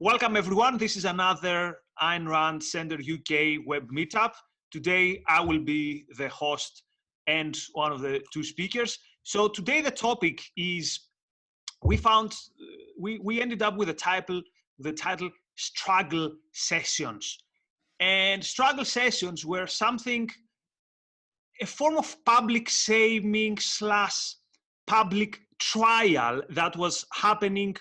Welcome everyone. This is another Ayn Rand Center UK web meetup. Today I will be the host and one of the two speakers. So today the topic is, we ended up with the title Struggle Sessions. And struggle sessions were a form of public shaming / public trial that was happening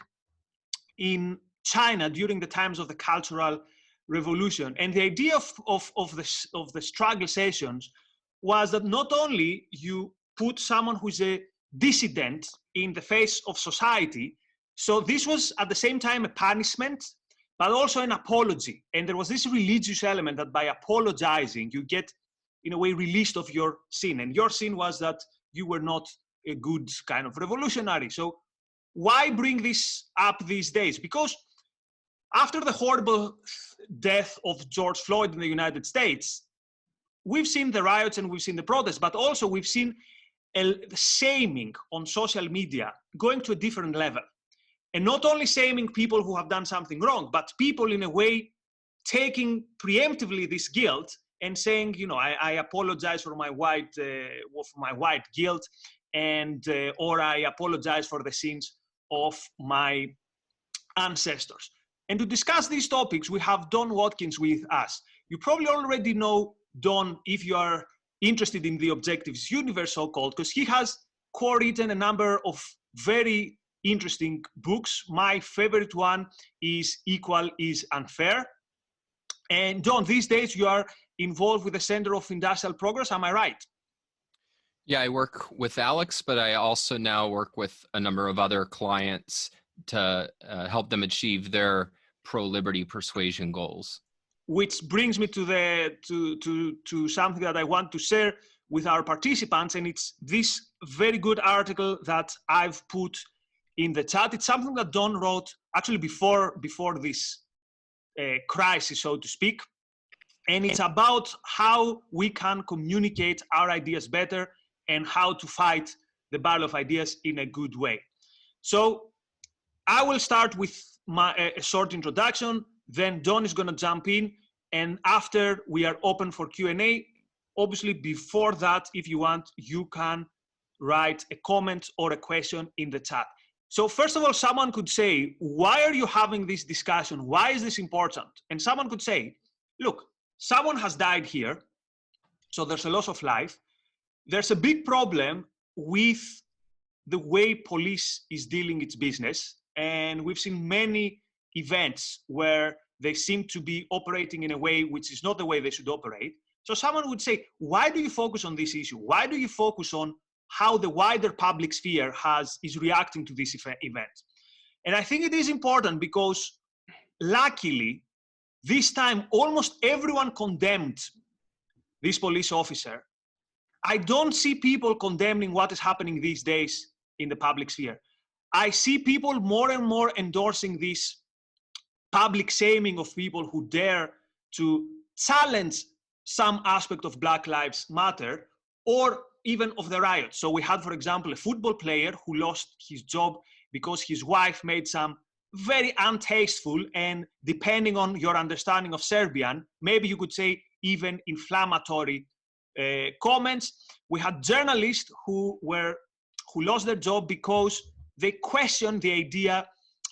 in China during the times of the Cultural Revolution. And the idea of the struggle sessions was that not only you put someone who's a dissident in the face of society, so this was at the same time a punishment, but also an apology. And there was this religious element that by apologizing, you get, in a way, released of your sin. And your sin was that you were not a good kind of revolutionary. So why bring this up these days? Because after the horrible death of George Floyd in the United States, we've seen the riots and we've seen the protests, but also we've seen the shaming on social media going to a different level. And not only shaming people who have done something wrong, but people in a way taking preemptively this guilt and saying, you know, I apologize for my white guilt, and or I apologize for the sins of my ancestors. And to discuss these topics, we have Don Watkins with us. You probably already know Don if you are interested in the Objectives universe, so-called, because he has co-written a number of very interesting books. My favorite one is Equal is Unfair. And Don, these days you are involved with the Center of Industrial Progress, am I right? Yeah, I work with Alex, but I also now work with a number of other clients to help them achieve their pro-liberty persuasion goals. Which brings me to something that I want to share with our participants, and it's this very good article that I've put in the chat. It's something that Don wrote actually before this crisis, so to speak, and it's about how we can communicate our ideas better and how to fight the battle of ideas in a good way. So I will start with a short introduction, then Don is going to jump in, and after we are open for Q&A. Obviously, before that, if you want, you can write a comment or a question in the chat. So first of all, someone could say, why are you having this discussion? Why is this important? And someone could say, look, someone has died here, so there's a loss of life. There's a big problem with the way police is dealing its business. And we've seen many events where they seem to be operating in a way which is not the way they should operate. So someone would say, why do you focus on this issue? Why do you focus on how the wider public sphere is reacting to this event? And I think it is important because luckily, this time, almost everyone condemned this police officer. I don't see people condemning what is happening these days in the public sphere. I see people more and more endorsing this public shaming of people who dare to challenge some aspect of Black Lives Matter or even of the riots. So we had, for example, a football player who lost his job because his wife made some very untasteful and, depending on your understanding of Serbian, maybe you could say even inflammatory comments. We had journalists who lost their job because they questioned the idea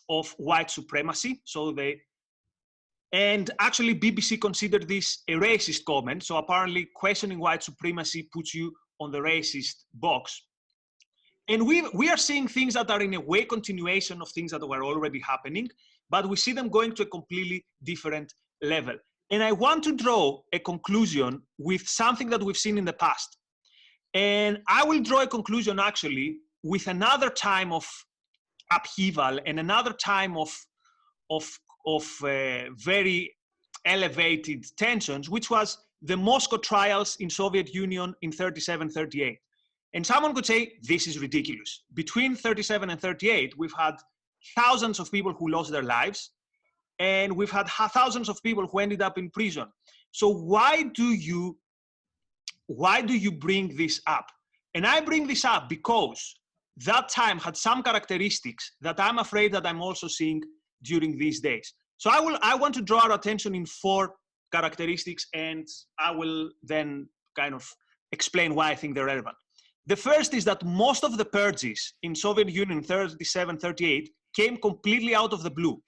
of white supremacy. And actually BBC considered this a racist comment. So apparently questioning white supremacy puts you on the racist box. And we are seeing things that are in a way continuation of things that were already happening, but we see them going to a completely different level. And I want to draw a conclusion with something that we've seen in the past. And I will draw a conclusion actually with another time of upheaval and another time of very elevated tensions, which was the Moscow trials in Soviet Union in 37-38. And someone could say, this is ridiculous. Between 37 and 38, we've had thousands of people who lost their lives, and we've had thousands of people who ended up in prison. So why do you bring this up? And I bring this up because that time had some characteristics that I'm afraid that I'm also seeing during these days. So I want to draw our attention in 4 characteristics, and I will then kind of explain why I think they're relevant. The first is that most of the purges in Soviet Union 37, 38 came completely out of the blue.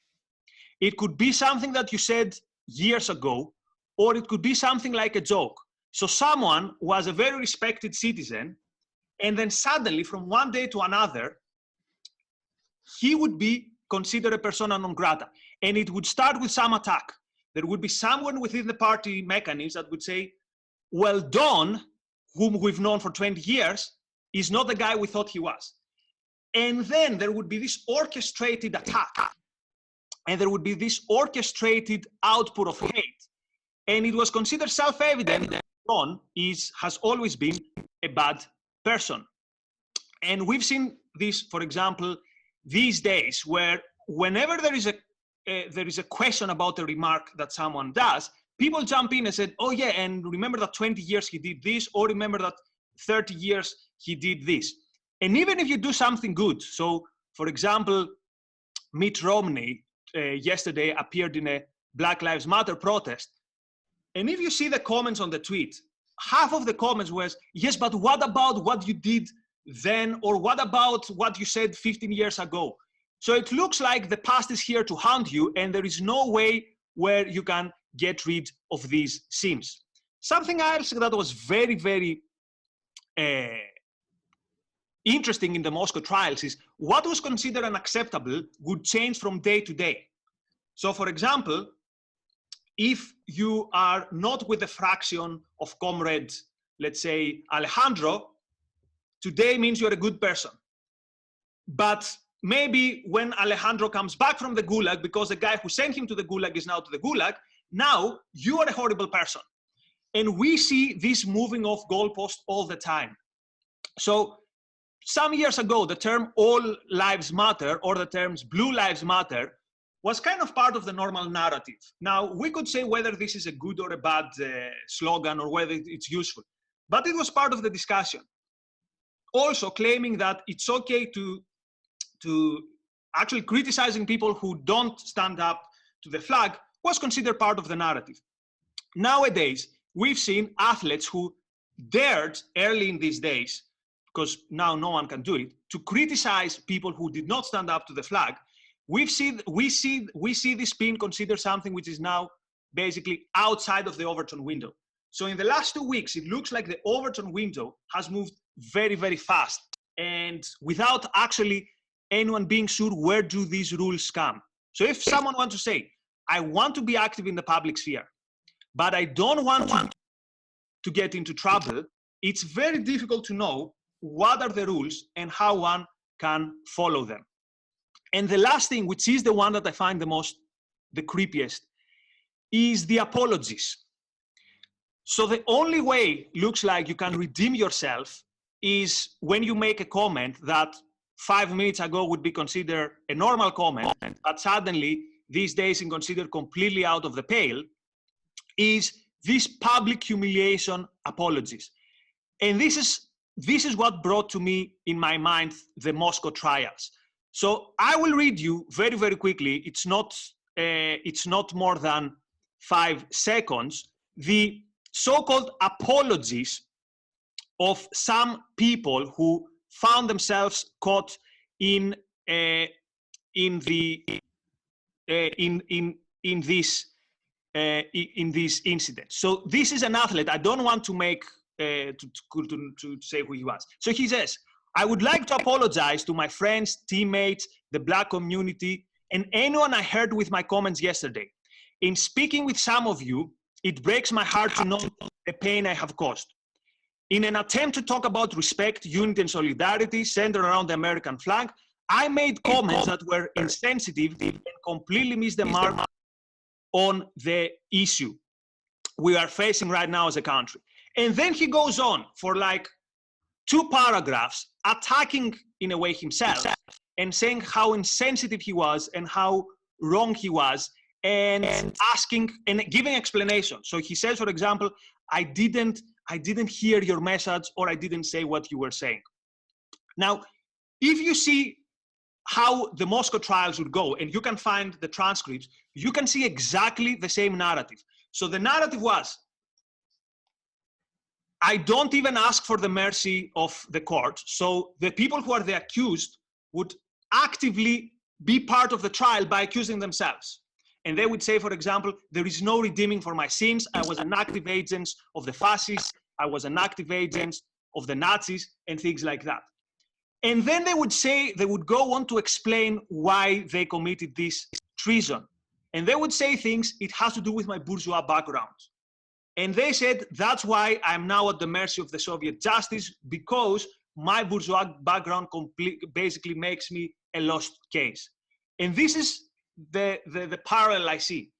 It could be something that you said years ago, or it could be something like a joke. So someone was a very respected citizen, and then suddenly from one day to another, he would be considered a persona non grata. And it would start with some attack. There would be someone within the party mechanism that would say, well, Don, whom we've known for 20 years, is not the guy we thought he was. And then there would be this orchestrated attack. And there would be this orchestrated output of hate. And it was considered self-evident that Don has always been a bad person. And we've seen this, for example, these days, where whenever there is a question about a remark that someone does, people jump in and said, oh yeah, and remember that 20 years he did this, or remember that 30 years he did this. And even if you do something good, so for example, Mitt Romney yesterday appeared in a Black Lives Matter protest. And if you see the comments on the tweet, half of the comments was, yes, but what about what you did then, or what about what you said 15 years ago? So it looks like the past is here to haunt you, and there is no way where you can get rid of these sins. Something else that was very, very interesting in the Moscow trials is what was considered unacceptable would change from day to day. So for example, if you are not with the fraction of comrade, let's say Alejandro, today means you're a good person. But maybe when Alejandro comes back from the Gulag, because the guy who sent him to the Gulag is now to the Gulag, now you are a horrible person. And we see this moving off goalpost all the time. So some years ago, the term all lives matter, or the terms blue lives matter, was kind of part of the normal narrative. Now, we could say whether this is a good or a bad slogan, or whether it's useful, but it was part of the discussion. Also claiming that it's okay to actually criticizing people who don't stand up to the flag was considered part of the narrative. Nowadays, we've seen athletes who dared early in these days, because now no one can do it, to criticize people who did not stand up to the flag. We see this being considered something which is now basically outside of the Overton window. So in the last 2 weeks, it looks like the Overton window has moved very, very fast, and without actually anyone being sure where do these rules come. So if someone wants to say, I want to be active in the public sphere, but I don't want to get into trouble, it's very difficult to know what are the rules and how one can follow them. And the last thing, which is the one that I find the creepiest, is the apologies. So the only way looks like you can redeem yourself is when you make a comment that 5 minutes ago would be considered a normal comment, but suddenly these days is considered completely out of the pale, is this public humiliation apologies. And this is what brought to me in my mind the Moscow trials. So I will read you very, very quickly. It's not more than 5 seconds. The so-called apologies of some people who found themselves caught in this incident. So this is an athlete. I don't want to make to say who he was. So he says, I would like to apologize to my friends, teammates, the Black community, and anyone I hurt with my comments yesterday. In speaking with some of you, it breaks my heart to know the pain I have caused. In an attempt to talk about respect, unity, and solidarity centered around the American flag, I made comments that were insensitive and completely missed the mark on the issue we are facing right now as a country. And then he goes on for like 2 paragraphs attacking in a way himself and saying how insensitive he was and how wrong he was, and asking and giving explanation. So he says, for example, I didn't hear your message, or I didn't say what you were saying. Now, if you see how the Moscow trials would go, and you can find the transcripts, you can see exactly the same narrative. So the narrative was, I don't even ask for the mercy of the court. So the people who are the accused would actively be part of the trial by accusing themselves. And they would say, for example, there is no redeeming for my sins. I was an active agent of the fascists. I was an active agent of the Nazis, and things like that. And then they would say, they would go on to explain why they committed this treason. And they would say things, it has to do with my bourgeois background. And they said, that's why I'm now at the mercy of the Soviet justice, because my bourgeois background basically makes me a lost case. And this is the parallel I see,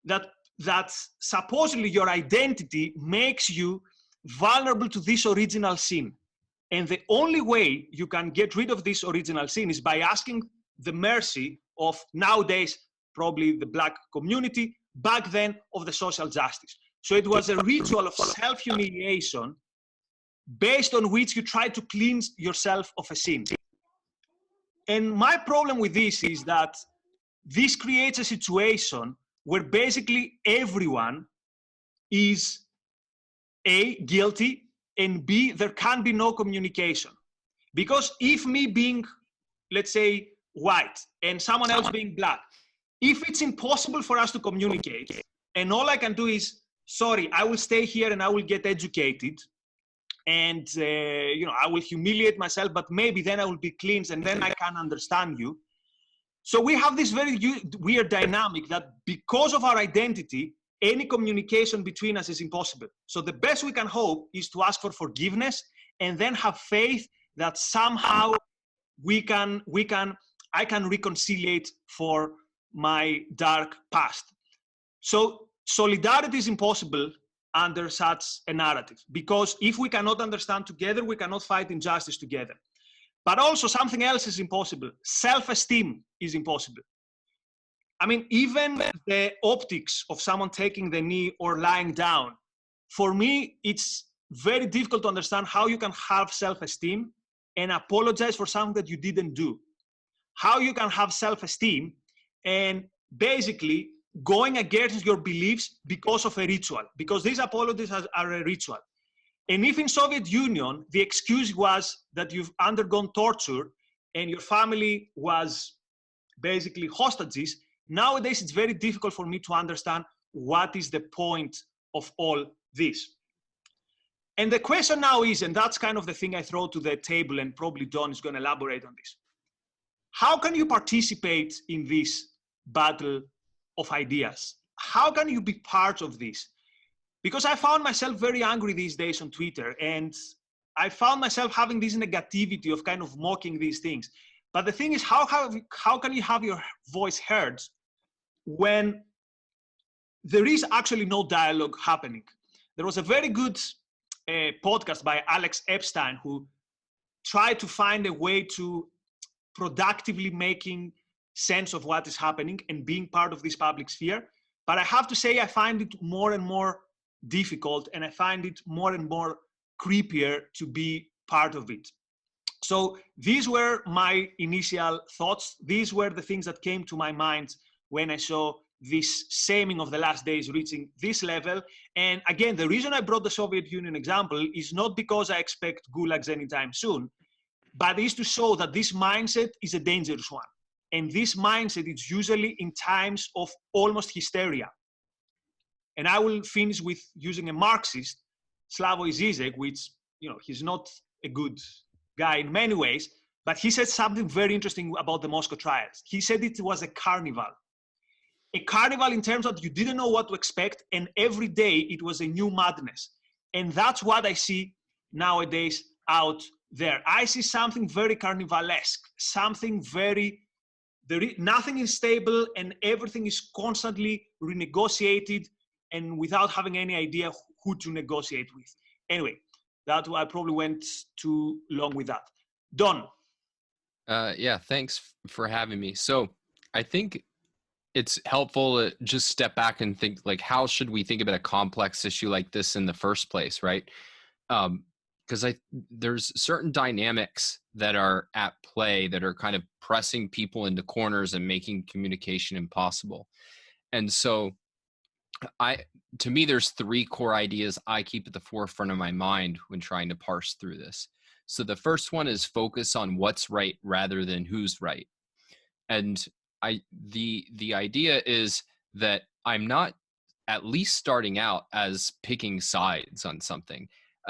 that supposedly your identity makes you vulnerable to this original sin. And the only way you can get rid of this original sin is by asking the mercy of, nowadays, probably the black community, back then of the social justice. So it was a ritual of self-humiliation based on which you try to cleanse yourself of a sin. And my problem with this is that this creates a situation where basically everyone is A, guilty, and B, there can be no communication. Because if me being, let's say, white and someone else being black, if it's impossible for us to communicate, and all I can do is, sorry, I will stay here and I will get educated, and I will humiliate myself, but maybe then I will be cleansed and then I can understand you. So we have this very weird dynamic that because of our identity, any communication between us is impossible. So the best we can hope is to ask for forgiveness and then have faith that somehow I can reconciliate for my dark past. So solidarity is impossible under such a narrative, because if we cannot understand together, we cannot fight injustice together. But also something else is impossible. Self-esteem is impossible. I mean, even the optics of someone taking the knee or lying down, for me, it's very difficult to understand how you can have self-esteem and apologize for something that you didn't do. How you can have self-esteem and basically going against your beliefs because of a ritual, because these apologies are a ritual. And if in Soviet Union, the excuse was that you've undergone torture and your family was basically hostages, nowadays it's very difficult for me to understand what is the point of all this. And the question now is, and that's kind of the thing I throw to the table, and probably Don is going to elaborate on this. How can you participate in this battle of ideas? How can you be part of this? Because I found myself very angry these days on Twitter, and I found myself having this negativity of kind of mocking these things. But the thing is, how can you have your voice heard when there is actually no dialogue happening? There was a very good podcast by Alex Epstein, who tried to find a way to productively making sense of what is happening and being part of this public sphere. But I have to say, I find it more and more difficult, and I find it more and more creepier to be part of it. So these were my initial thoughts. These were the things that came to my mind when I saw this shaming of the last days reaching this level. And again, the reason I brought the Soviet Union example is not because I expect gulags anytime soon, but is to show that this mindset is a dangerous one. And this mindset is usually in times of almost hysteria. And I will finish with using a Marxist, Slavoj Žižek, which, he's not a good guy in many ways, but he said something very interesting about the Moscow trials. He said it was a carnival. A carnival in terms of you didn't know what to expect, and every day it was a new madness. And that's what I see nowadays out there. I see something very carnivalesque, something very, nothing is stable and everything is constantly renegotiated and without having any idea who to negotiate with. Anyway, I probably went too long with that. Don. Yeah, thanks for having me. So I think it's helpful to just step back and think, like, how should we think about a complex issue like this in the first place, right? Because there's certain dynamics that are at play that are kind of pressing people into corners and making communication impossible. And so to me, there's three core ideas I keep at the forefront of my mind when trying to parse through this. So the first one is focus on what's right rather than who's right. And the idea is that I'm not at least starting out as picking sides on something.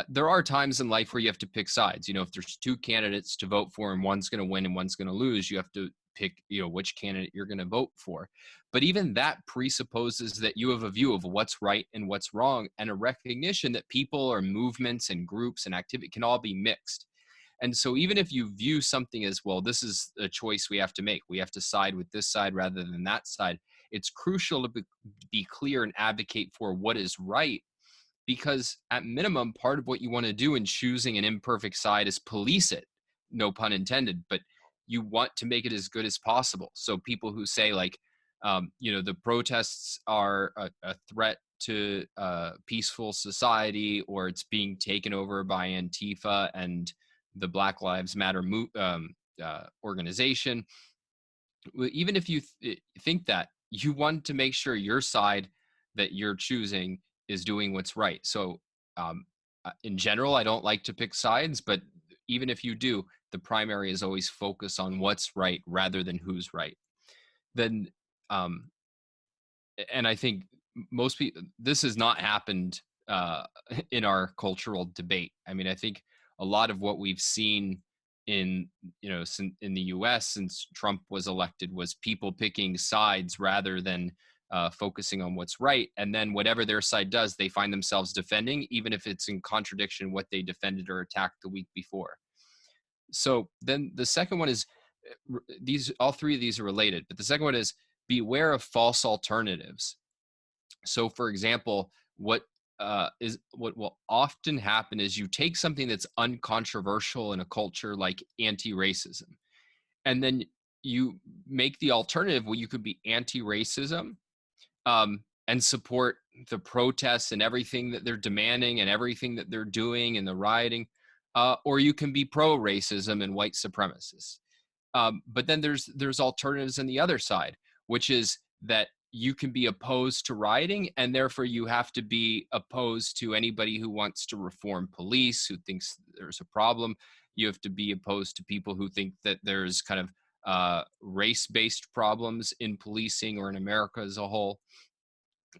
There are times in life where you have to pick sides. You know, if there's two candidates to vote for and one's going to win and one's going to lose, you have to pick, you know, which candidate you're going to vote for. But even that presupposes that you have a view of what's right and what's wrong, and a recognition that people or movements and groups and activity can all be mixed. And so even if you view something as, well, this is a choice we have to make, we have to side with this side rather than that side, it's crucial to be clear and advocate for what is right. Because at minimum, part of what you want to do in choosing an imperfect side is police it, no pun intended, but you want to make it as good as possible. So people who say like, you know, the protests are a threat to peaceful society, or it's being taken over by Antifa and the Black Lives Matter organization. Even if you think that, you want to make sure your side that you're choosing is doing what's right. So in general, I don't like to pick sides, but even if you do, the primary is always focus on what's right rather than who's right. Then, and I think most people, this has not happened in our cultural debate. I mean, I think a lot of what we've seen in, you know, in the US since Trump was elected was people picking sides rather than focusing on what's right. And then whatever their side does, they find themselves defending, even if it's in contradiction what they defended or attacked the week before. So then the second one is, all three of these are related, but the second one is beware of false alternatives. So for example, what will often happen is you take something that's uncontroversial in a culture like anti-racism, and then you make the alternative where you could be anti-racism and support the protests and everything that they're demanding and everything that they're doing and the rioting, or you can be pro-racism and white supremacists. But then there's alternatives on the other side, which is that you can be opposed to rioting, and therefore you have to be opposed to anybody who wants to reform police, who thinks there's a problem. You have to be opposed to people who think that there's kind of race-based problems in policing or in America as a whole.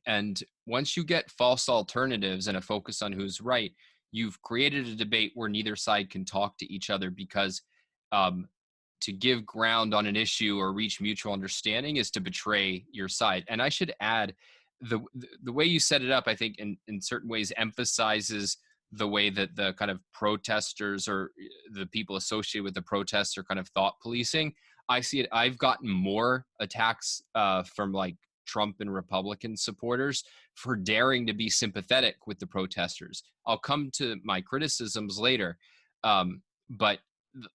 And once you get false alternatives and a focus on who's right, you've created a debate where neither side can talk to each other, because to give ground on an issue or reach mutual understanding is to betray your side. And I should add, the way you set it up, I think in certain ways emphasizes the way that the kind of protesters or the people associated with the protests are kind of thought policing. I see it. I've gotten more attacks from like Trump and Republican supporters for daring to be sympathetic with the protesters. I'll come to my criticisms later. But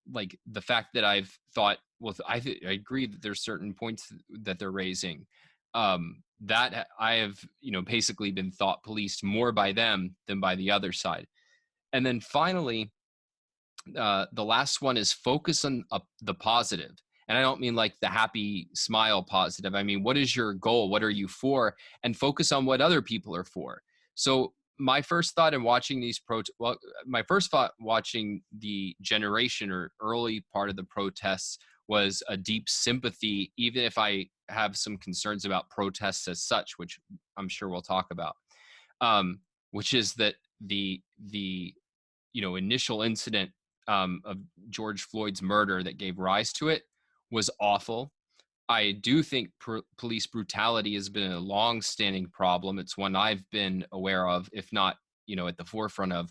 like the fact that I've thought, well, I agree that there's certain points that they're raising, that I have, you know, basically been thought policed more by them than by the other side. And then finally, the last one is focus on the positive. And I don't mean like the happy smile positive. I mean, what is your goal? What are you for? And focus on what other people are for. So my first thought in watching these my first thought watching the generation or early part of the protests was a deep sympathy, even if I have some concerns about protests as such, which I'm sure we'll talk about, which is that the you know, initial incident of George Floyd's murder that gave rise to it was awful. I do think police brutality has been a long-standing problem. It's one I've been aware of, if not, you know, at the forefront of,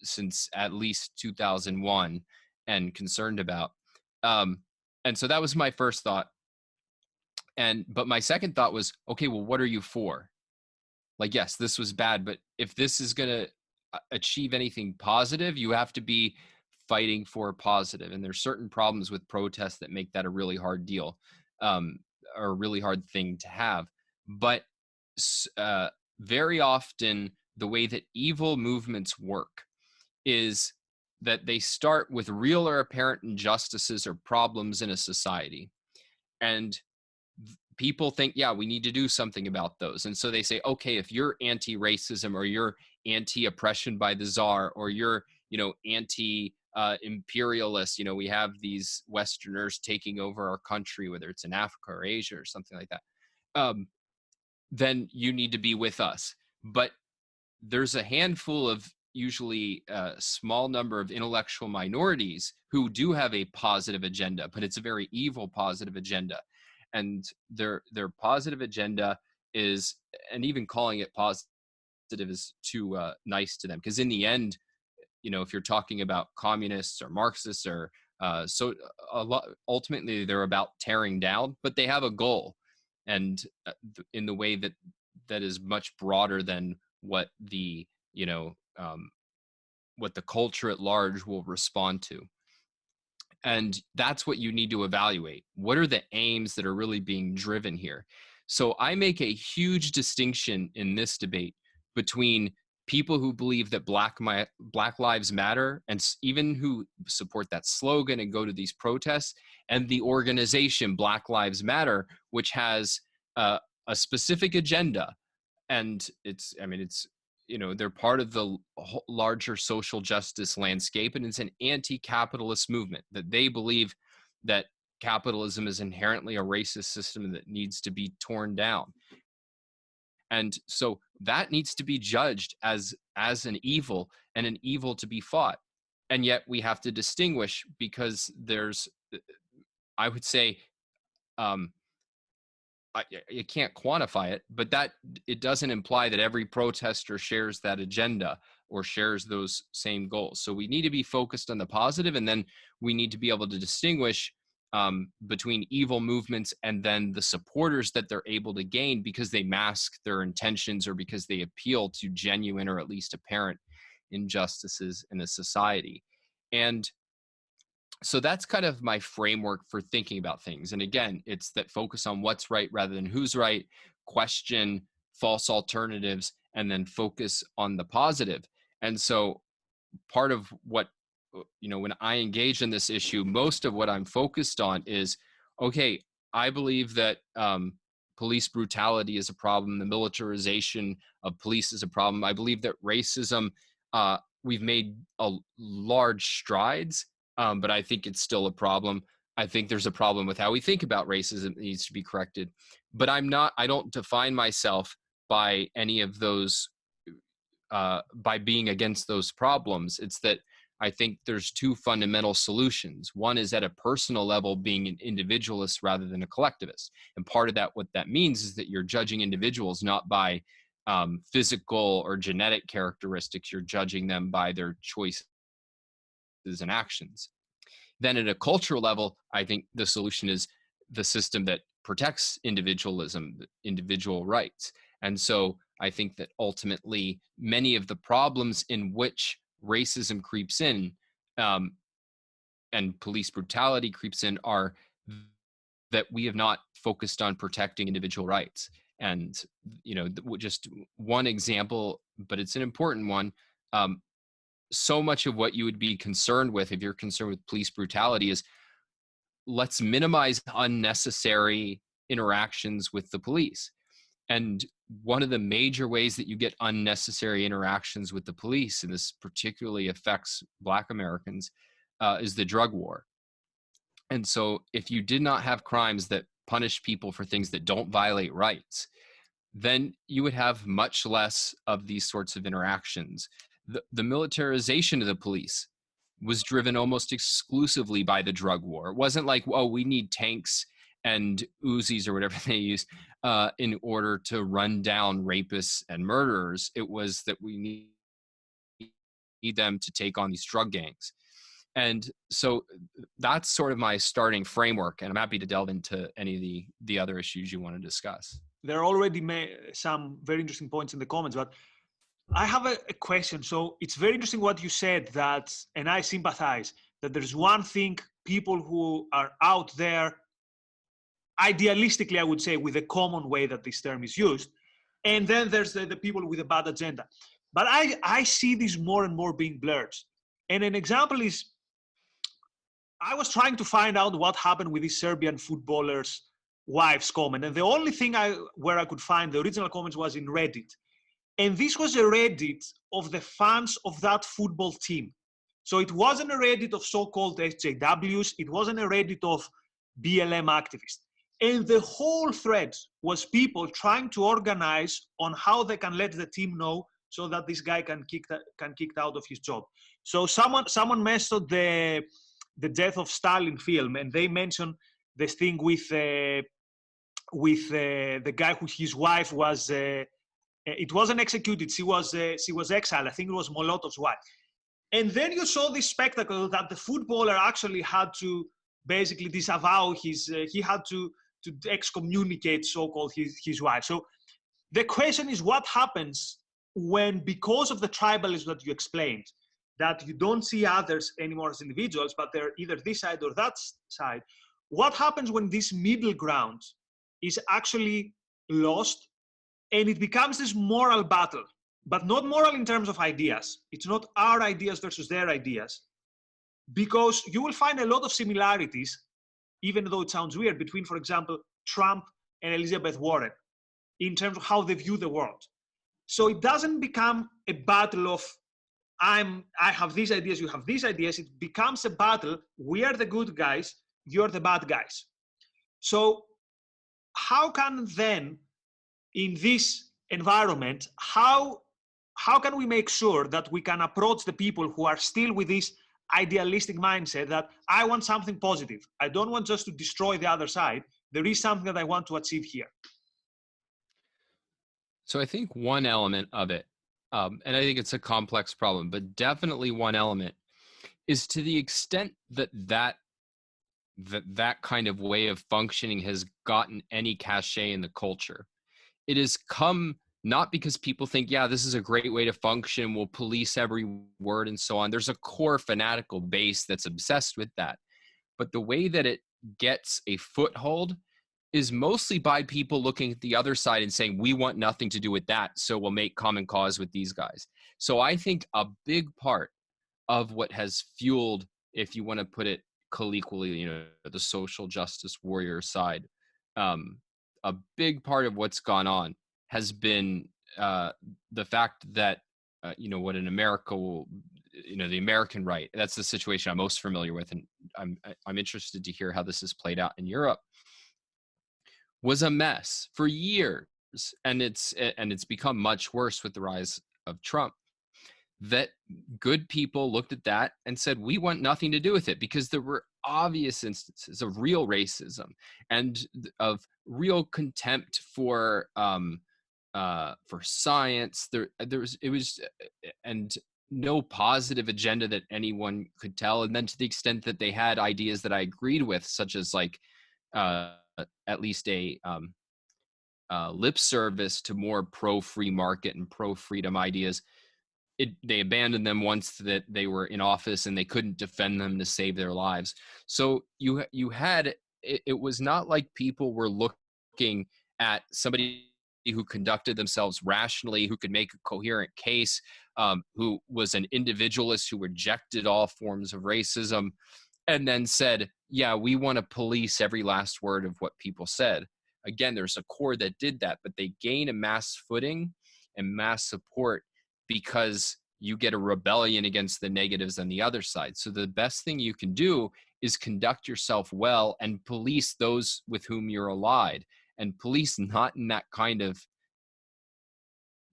since at least 2001, and concerned about. And so that was my first thought. But my second thought was, okay, well, what are you for? Like, yes, this was bad, but if this is going to achieve anything positive, you have to be fighting for positive. And there's certain problems with protests that make that a really hard deal, or a really hard thing to have. But very often the way that evil movements work is that they start with real or apparent injustices or problems in a society. And people think, yeah, we need to do something about those. And so they say, okay, if you're anti-racism, or you're anti-oppression by the czar, or you're, anti-imperialist, we have these Westerners taking over our country, whether it's in Africa or Asia or something like that, then you need to be with us. But there's a handful of, usually a small number of intellectual minorities who do have a positive agenda, but it's a very evil positive agenda. And their positive agenda is, and even calling it positive is too nice to them, because in the end, if you're talking about communists or Marxists or ultimately they're about tearing down, but they have a goal, and in the way that is much broader than what the what the culture at large will respond to. And that's what you need to evaluate. What are the aims that are really being driven here? So I make a huge distinction in this debate between people who believe that Black Lives Matter, and even who support that slogan and go to these protests, and the organization Black Lives Matter, which has a specific agenda. And they're part of the larger social justice landscape, and it's an anti-capitalist movement that they believe that capitalism is inherently a racist system that needs to be torn down. And so that needs to be judged as an evil, and an evil to be fought. And yet we have to distinguish, because there's, I would say, you can't quantify it, but that it doesn't imply that every protester shares that agenda or shares those same goals. So we need to be focused on the positive, and then we need to be able to distinguish between evil movements and then the supporters that they're able to gain because they mask their intentions, or because they appeal to genuine or at least apparent injustices in a society. And so that's kind of my framework for thinking about things. And again, it's that focus on what's right rather than who's right, question false alternatives, and then focus on the positive. And so part of what, when I engage in this issue, most of what I'm focused on is, okay, I believe that police brutality is a problem. The militarization of police is a problem. I believe that racism, we've made large strides, but I think it's still a problem. I think there's a problem with how we think about racism that needs to be corrected. But I don't define myself by any of those, by being against those problems. It's that I think there's two fundamental solutions. One is at a personal level, being an individualist rather than a collectivist. And part of that, what that means is that you're judging individuals not by physical or genetic characteristics. You're judging them by their choices and actions. Then at a cultural level, I think the solution is the system that protects individualism, individual rights. And so I think that ultimately many of the problems in which racism creeps in and police brutality creeps in are that we have not focused on protecting individual rights. And, just one example, but it's an important one. So much of what you would be concerned with if you're concerned with police brutality is, let's minimize unnecessary interactions with the police. And one of the major ways that you get unnecessary interactions with the police, and this particularly affects Black Americans, is the drug war. And so if you did not have crimes that punish people for things that don't violate rights, then you would have much less of these sorts of interactions. The militarization of the police was driven almost exclusively by the drug war. It wasn't like, oh, we need tanks and Uzis or whatever they use in order to run down rapists and murderers. It was that we need them to take on these drug gangs. And so that's sort of my starting framework, and I'm happy to delve into any of the other issues you want to discuss. There are already some very interesting points in the comments, but I have a question. So it's very interesting what you said, and I sympathize, that there's one thing, people who are out there, idealistically, I would say, with the common way that this term is used, and then there's the people with a bad agenda. But I see this more and more being blurred. And an example is, I was trying to find out what happened with these Serbian footballers' wives' comment, and the only thing where I could find the original comments was in Reddit. And this was a Reddit of the fans of that football team. So it wasn't a Reddit of so-called SJWs, it wasn't a Reddit of BLM activists. And the whole thread was people trying to organize on how they can let the team know so that this guy can kicked out of his job. So someone mentioned the Death of Stalin film, and they mentioned this thing with the guy who his wife was. It wasn't executed. She was exiled. I think it was Molotov's wife. And then you saw this spectacle that the footballer actually had to basically disavow his. He had to excommunicate so-called his wife. So the question is, what happens when, because of the tribalism that you explained, that you don't see others anymore as individuals, but they're either this side or that side. What happens when this middle ground is actually lost and it becomes this moral battle, but not moral in terms of ideas. It's not our ideas versus their ideas, because you will find a lot of similarities, even though it sounds weird, between, for example, Trump and Elizabeth Warren in terms of how they view the world. So it doesn't become a battle of I have these ideas, you have these ideas. It becomes a battle. We are the good guys, you're the bad guys. So how can then, in this environment, how can we make sure that we can approach the people who are still with this idealistic mindset that I want something positive. I don't want just to destroy the other side. There is something that I want to achieve here. So I think one element of it, and I think it's a complex problem, but definitely one element is, to the extent that kind of way of functioning has gotten any cachet in the culture, it has come not because people think, yeah, this is a great way to function, we'll police every word and so on. There's a core fanatical base that's obsessed with that. But the way that it gets a foothold is mostly by people looking at the other side and saying, we want nothing to do with that, so we'll make common cause with these guys. So I think a big part of what has fueled, if you want to put it colloquially, the social justice warrior side, a big part of what's gone on has been the fact that, what in America will, the American right, that's the situation I'm most familiar with, and I'm interested to hear how this has played out in Europe, was a mess for years, and it's become much worse with the rise of Trump. That good people looked at that and said, we want nothing to do with it, because there were obvious instances of real racism and of real contempt for science. And no positive agenda that anyone could tell. And then to the extent that they had ideas that I agreed with, such as at least a lip service to more pro-free market and pro-freedom ideas, they abandoned them once that they were in office and they couldn't defend them to save their lives. So you had, it was not like people were looking at somebody who conducted themselves rationally, who could make a coherent case, who was an individualist who rejected all forms of racism, and then said, yeah, we want to police every last word of what people said. Again, there's a core that did that, but they gain a mass footing and mass support because you get a rebellion against the negatives on the other side. So the best thing you can do is conduct yourself well and police those with whom you're allied, and police not in that kind of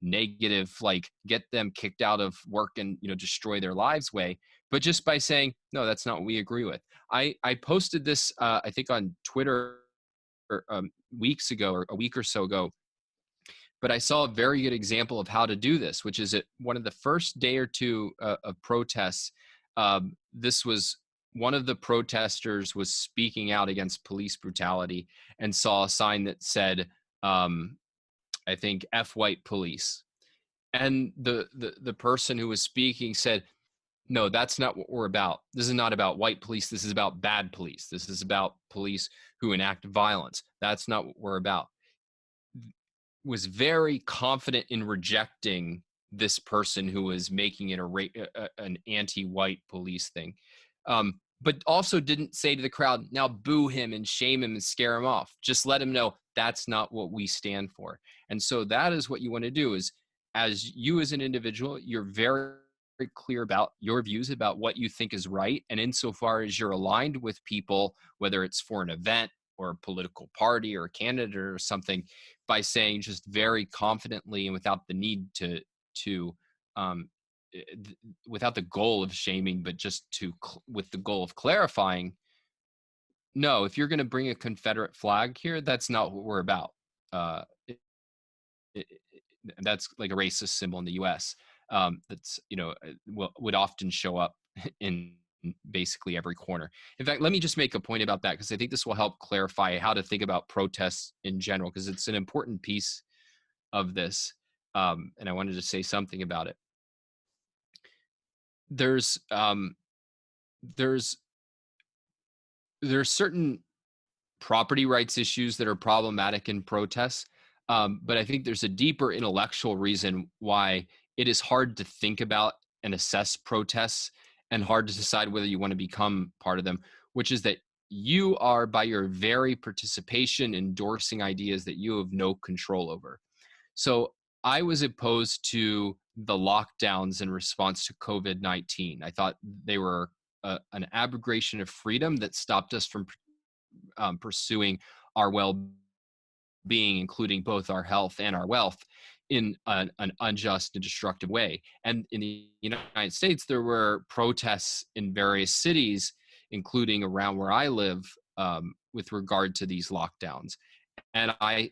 negative, like get them kicked out of work and destroy their lives way, but just by saying, no, that's not what we agree with. I posted this I think on Twitter weeks ago, or a week or so ago, but I saw a very good example of how to do this, which is at one of the first day or two of protests. This was one of the protesters was speaking out against police brutality and saw a sign that said, I think, F white police. And the person who was speaking said, no, that's not what we're about. This is not about white police. This is about bad police. This is about police who enact violence. That's not what we're about. Was very confident in rejecting this person who was making it an anti-white police thing. But also didn't say to the crowd, now boo him and shame him and scare him off. Just let him know that's not what we stand for. And so that is what you want to do, is as you as an individual, you're very clear about your views about what you think is right. And insofar as you're aligned with people, whether it's for an event or a political party or a candidate or something, by saying just very confidently and without the need to without the goal of shaming, but just with the goal of clarifying, no, if you're going to bring a Confederate flag here, that's not what we're about. That's like a racist symbol in the US. That's, would often show up in basically every corner. In fact, let me just make a point about that, because I think this will help clarify how to think about protests in general, because it's an important piece of this. And I wanted to say something about it. There's certain property rights issues that are problematic in protests, but I think there's a deeper intellectual reason why it is hard to think about and assess protests, and hard to decide whether you want to become part of them, which is that you are, by your very participation, endorsing ideas that you have no control over. So I was opposed to the lockdowns in response to COVID-19. I thought they were an abrogation of freedom that stopped us from pursuing our well-being, including both our health and our wealth, in an unjust and destructive way. And in the United States, there were protests in various cities, including around where I live, with regard to these lockdowns. And I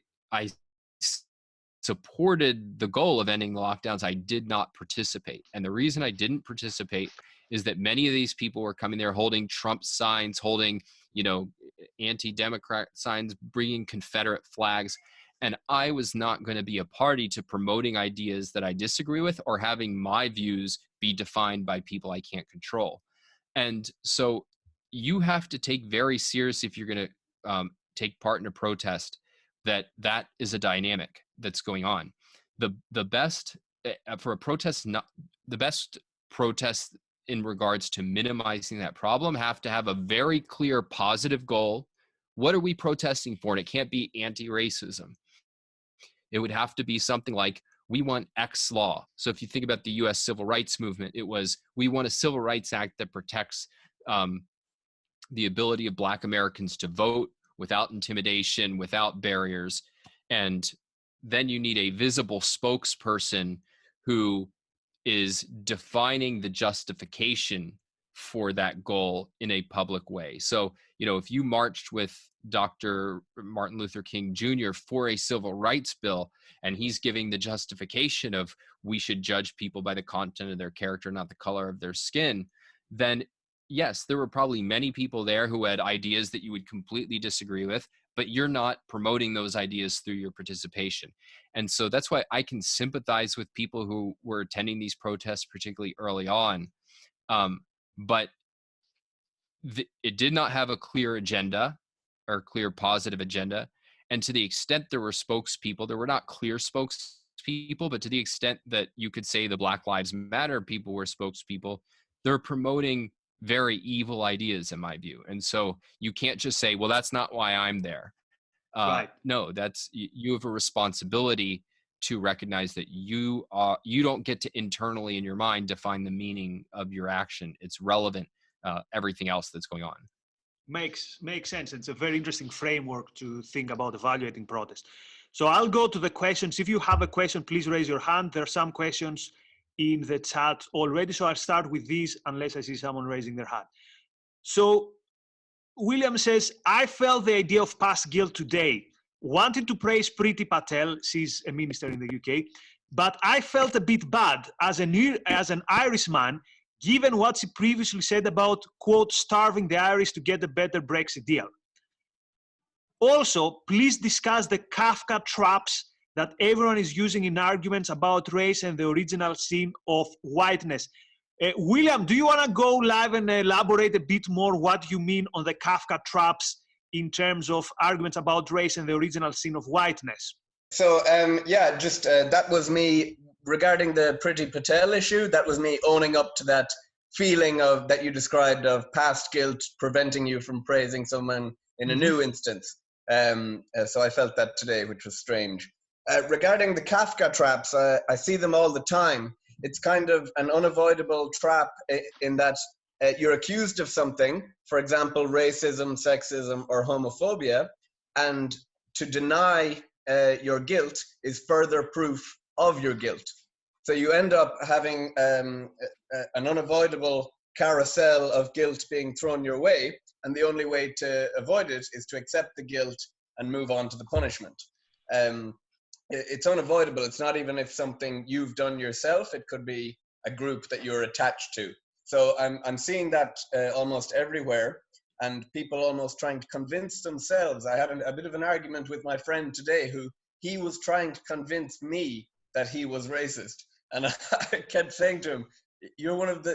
supported the goal of ending the lockdowns. I did not participate. And the reason I didn't participate is that many of these people were coming there holding Trump signs, holding, anti-Democrat signs, bringing Confederate flags. And I was not going to be a party to promoting ideas that I disagree with, or having my views be defined by people I can't control. And so you have to take very seriously, if you're going to take part in a protest, that is a dynamic that's going on. The best for a protest, not the best protests in regards to minimizing that problem, have to have a very clear positive goal. What are we protesting for? And it can't be anti-racism. It would have to be something like, we want X law. So if you think about the US civil rights movement, it was, we want a civil rights act that protects the ability of Black Americans to vote without intimidation, without barriers. And then you need a visible spokesperson who is defining the justification for that goal in a public way. So, if you marched with Dr. Martin Luther King Jr. for a civil rights bill, and he's giving the justification of we should judge people by the content of their character, not the color of their skin, then yes, there were probably many people there who had ideas that you would completely disagree with, but you're not promoting those ideas through your participation. And so that's why I can sympathize with people who were attending these protests, particularly early on. But it did not have a clear agenda, or clear positive agenda. And to the extent there were spokespeople, there were not clear spokespeople, but to the extent that you could say the Black Lives Matter people were spokespeople, they're promoting very evil ideas, in my view. And so you can't just say, well, that's not why I'm there. Right. No, you have a responsibility to recognize that you don't get to internally in your mind define the meaning of your action. It's relevant, everything else that's going on. Makes sense. It's a very interesting framework to think about evaluating protest. So I'll go to the questions. If you have a question, please raise your hand. There are some questions in the chat already, so I'll start with these unless I see someone raising their hand. So William says, I felt the idea of past guilt today. Wanted to praise Priti Patel, she's a minister in the UK, but I felt a bit bad as an Irishman, given what she previously said about, quote, starving the Irish to get a better Brexit deal. Also, please discuss the Kafka traps that everyone is using in arguments about race and the original sin of whiteness. William, do you want to go live and elaborate a bit more what you mean on the Kafka traps in terms of arguments about race and the original sin of whiteness? So, that was me regarding the Priti Patel issue, that was me owning up to that feeling of that you described of past guilt preventing you from praising someone in a new instance. So I felt that today, which was strange. Regarding the Kafka traps, I see them all the time. It's kind of an unavoidable trap in that you're accused of something, for example, racism, sexism, or homophobia, and to deny your guilt is further proof of your guilt. So you end up having an unavoidable carousel of guilt being thrown your way, and the only way to avoid it is to accept the guilt and move on to the punishment. It's unavoidable. It's not even if something you've done yourself. It could be a group that you're attached to. So I'm seeing that almost everywhere, and people almost trying to convince themselves. I had a bit of an argument with my friend today who he was trying to convince me that he was racist. And I kept saying to him, you're one of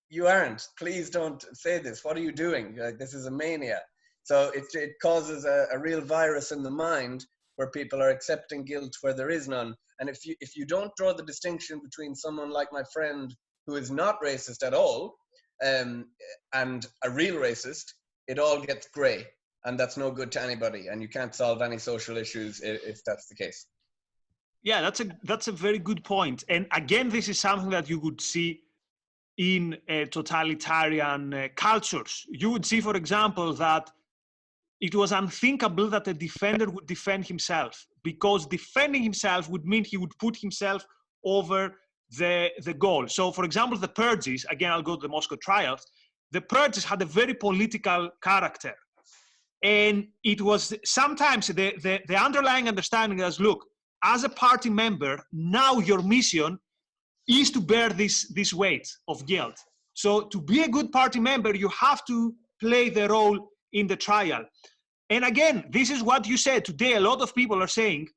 you aren't. Please don't say this. What are you doing? Like, this is a mania. So it causes a real virus in the mind where people are accepting guilt where there is none. And if you don't draw the distinction between someone like my friend who is not racist at all and a real racist, it all gets gray, and that's no good to anybody. And you can't solve any social issues if that's the case. Yeah, that's a very good point. And again, this is something that you would see in totalitarian cultures. You would see, for example, that it was unthinkable that a defender would defend himself, because defending himself would mean he would put himself over the goal. So, for example, the purges, again, I'll go to the Moscow trials, the purges had a very political character. And it was sometimes the underlying understanding was, look, as a party member, now your mission is to bear this weight of guilt. So to be a good party member, you have to play the role in the trial. And again, this is what you said today. A lot of people are saying,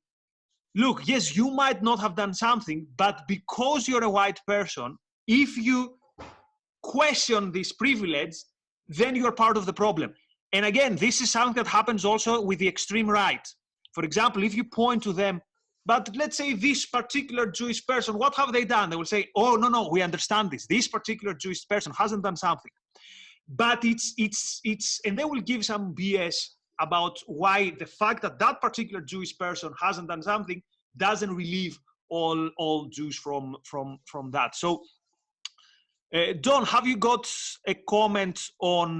look, yes, you might not have done something, but because you're a white person, if you question this privilege, then you're part of the problem. And again, this is something that happens also with the extreme right. For example, if you point to them, but let's say this particular Jewish person, what have they done? They will say, oh, no, we understand this. This particular Jewish person hasn't done something. But and they will give some BS about why the fact that that particular Jewish person hasn't done something doesn't relieve all Jews from that. So, Don, have you got a comment on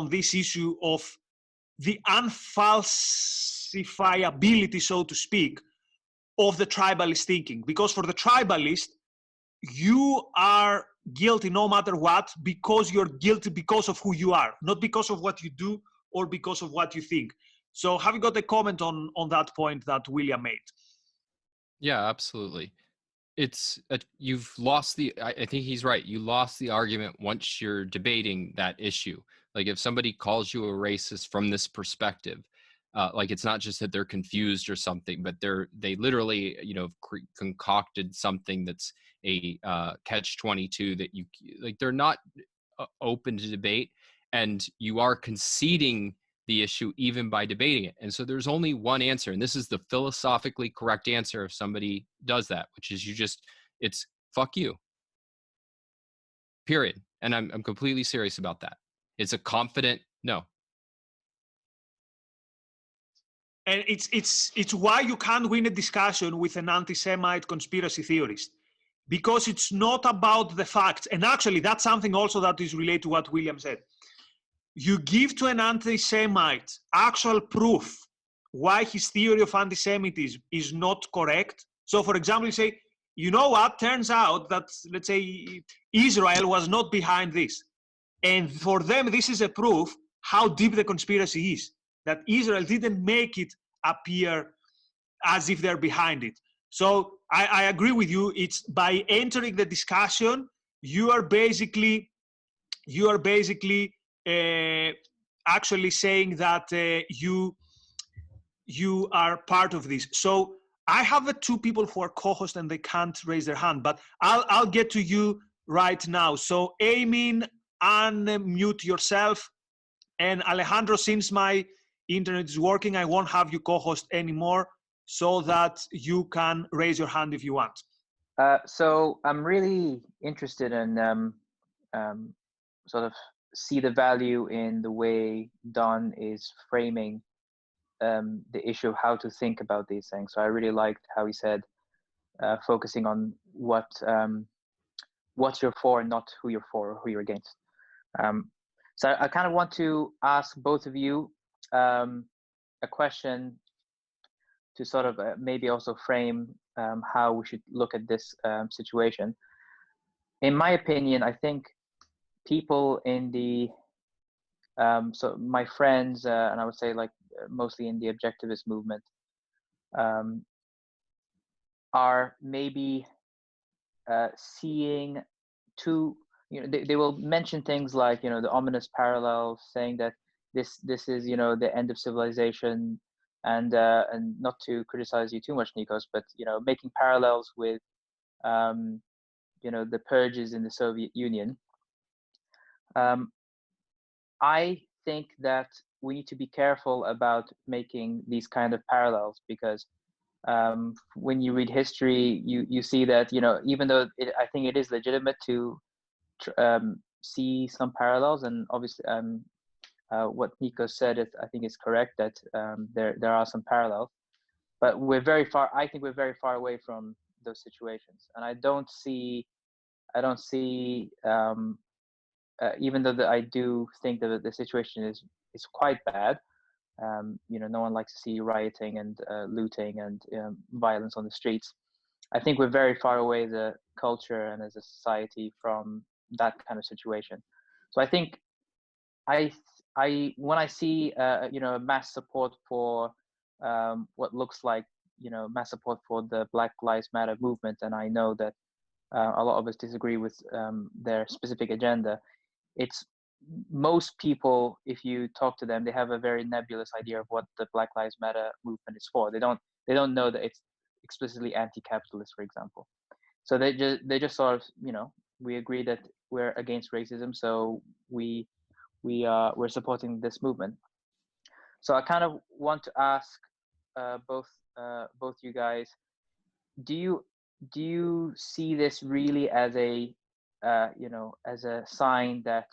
this issue of the unfalsifiability, so to speak, of the tribalist thinking? Because for the tribalist, you are guilty no matter what, because you're guilty because of who you are, not because of what you do or because of what you think. So have you got a comment on that point that William made? Yeah, absolutely. You've lost I think he's right. You lost the argument once you're debating that issue. Like if somebody calls you a racist from this perspective, like it's not just that they're confused or something, but they literally, concocted something that's a catch-22 that they're not open to debate, and you are conceding the issue even by debating it. And so there's only one answer, and this is the philosophically correct answer if somebody does that, which is it's fuck you. Period. And I'm completely serious about that. It's a confident no. And it's why you can't win a discussion with an anti-Semite conspiracy theorist, because it's not about the facts. And actually, that's something also that is related to what William said. You give to an anti-Semite actual proof why his theory of anti-Semitism is not correct. So, for example, you say, you know what, turns out that, let's say, Israel was not behind this. And for them, this is a proof how deep the conspiracy is, that Israel didn't make it appear as if they're behind it. So I agree with you. It's by entering the discussion, you are basically actually saying that you are part of this. So I have two people who are co-hosts and they can't raise their hand, but I'll get to you right now. So Amin, unmute yourself. And Alejandro, since my internet is working, I won't have you co-host anymore, so that you can raise your hand if you want. So I'm really interested in sort of see the value in the way Don is framing the issue of how to think about these things. So I really liked how he said focusing on what you're for and not who you're for or who you're against. So I kind of want to ask both of you a question to sort of maybe also frame how we should look at this situation. In my opinion, I think people in the so my friends and I would say like mostly in the objectivist movement are maybe seeing two, they will mention things like, the ominous parallels, saying that this is, the end of civilization, and not to criticize you too much, Nikos, but, making parallels with, the purges in the Soviet Union. I think that we need to be careful about making these kind of parallels, because when you read history, you see that, even though I think it is legitimate to see some parallels, and obviously what Nikos said I think is correct, that there are some parallels, but I think we're very far away from those situations, and I don't see even though I do think that the situation is quite bad. No one likes to see rioting and looting and violence on the streets. I think we're very far away as a culture and as a society from that kind of situation. So I think when I see mass support for what looks like mass support for the Black Lives Matter movement, and I know that a lot of us disagree with their specific agenda, it's most people, if you talk to them, they have a very nebulous idea of what the Black Lives Matter movement is for. They don't know that it's explicitly anti-capitalist, for example. So they just sort of, we agree that we're against racism, so we're supporting this movement. So I kind of want to ask both you guys, do you see this really as a as a sign that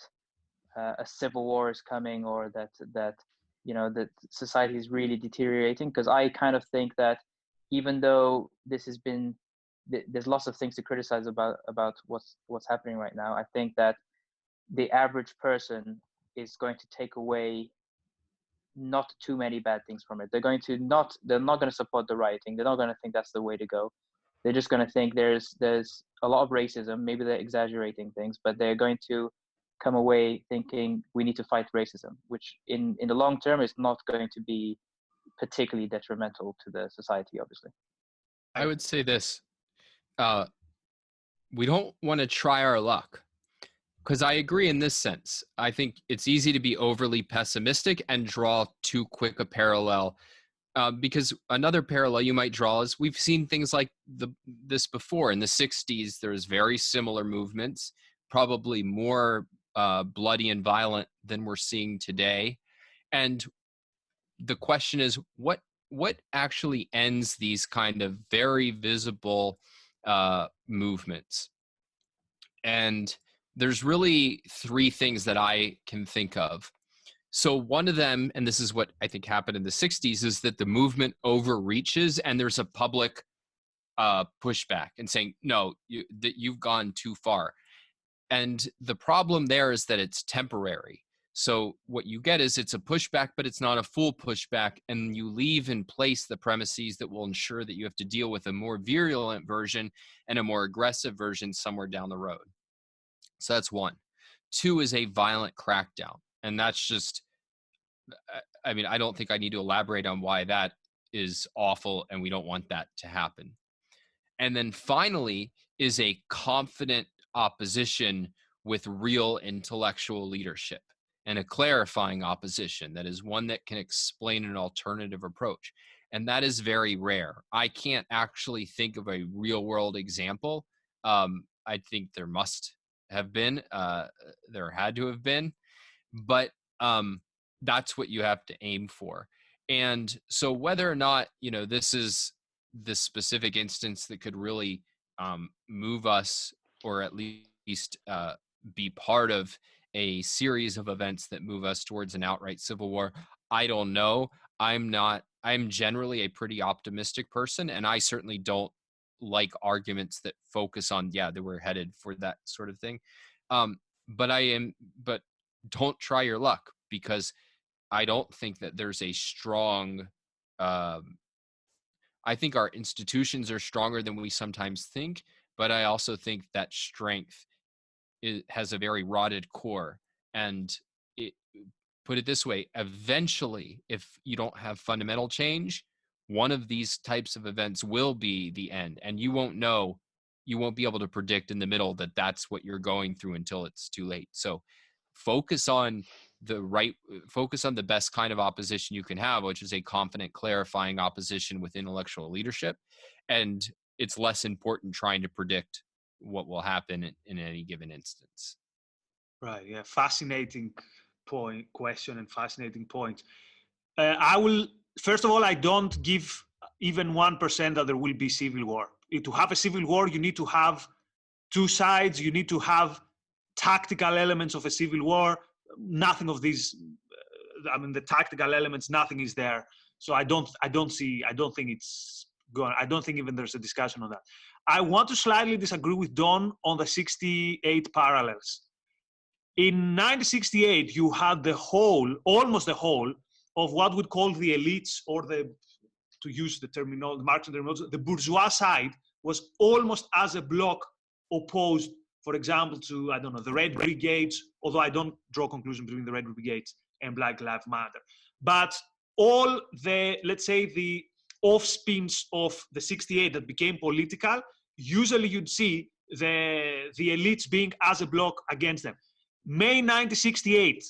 a civil war is coming, or that that society is really deteriorating? Because I kind of think that even though this has been, there's lots of things to criticize about what's happening right now, I think that the average person is going to take away not too many bad things from it. They're not going to support the rioting. They're not going to think that's the way to go. They're just going to think there's a lot of racism. Maybe they're exaggerating things, but they're going to come away thinking we need to fight racism, which in the long term is not going to be particularly detrimental to the society, obviously. I would say this. We don't want to try our luck, because I agree in this sense. I think it's easy to be overly pessimistic and draw too quick a parallel, because another parallel you might draw is we've seen things like this before. In the 60s, there's very similar movements, probably more bloody and violent than we're seeing today. And the question is, what actually ends these kind of very visible movements? And there's really three things that I can think of. So one of them, and this is what I think happened in the 60s, is that the movement overreaches and there's a public pushback and saying, no, you've gone too far. And the problem there is that it's temporary. So what you get is it's a pushback, but it's not a full pushback. And you leave in place the premises that will ensure that you have to deal with a more virulent version and a more aggressive version somewhere down the road. So that's one. Two is a violent crackdown. And that's just, I mean, I don't think I need to elaborate on why that is awful and we don't want that to happen. And then finally is a confident opposition with real intellectual leadership, and a clarifying opposition that is one that can explain an alternative approach. And that is very rare. I can't actually think of a real world example. I think there must have been, there had to have been, but that's what you have to aim for. And so whether or not, this is this specific instance that could really move us, or at least be part of a series of events that move us towards an outright civil war. I don't know. I'm generally a pretty optimistic person, and I certainly don't like arguments that focus on, that we're headed for that sort of thing. But don't try your luck, because I don't think that there's a strong, I think our institutions are stronger than we sometimes think, but I also think that strength has a very rotted core. And put it this way, eventually, if you don't have fundamental change, one of these types of events will be the end, and you won't be able to predict in the middle that that's what you're going through until it's too late. So focus on the best kind of opposition you can have, which is a confident, clarifying opposition with intellectual leadership. And it's less important trying to predict what will happen in any given instance. Right. Yeah. Fascinating question and fascinating point. I will, first of all, I don't give even 1% that there will be civil war. To have a civil war, you need to have two sides. You need to have tactical elements of a civil war. Nothing of these. I mean, the tactical elements, nothing is there. So I don't think it's going. I don't think even there's a discussion on that. I want to slightly disagree with Don on the 68 parallels. In 1968, you had almost the whole of what we'd call the elites, or to use the terminology, Marxian terminology, the bourgeois side was almost as a bloc opposed, for example, to, I don't know, the Red Brigades, although I don't draw conclusions between the Red Brigades and Black Lives Matter. But all the, let's say, the offspins of the 68 that became political, usually you'd see the elites being as a bloc against them. May 1968,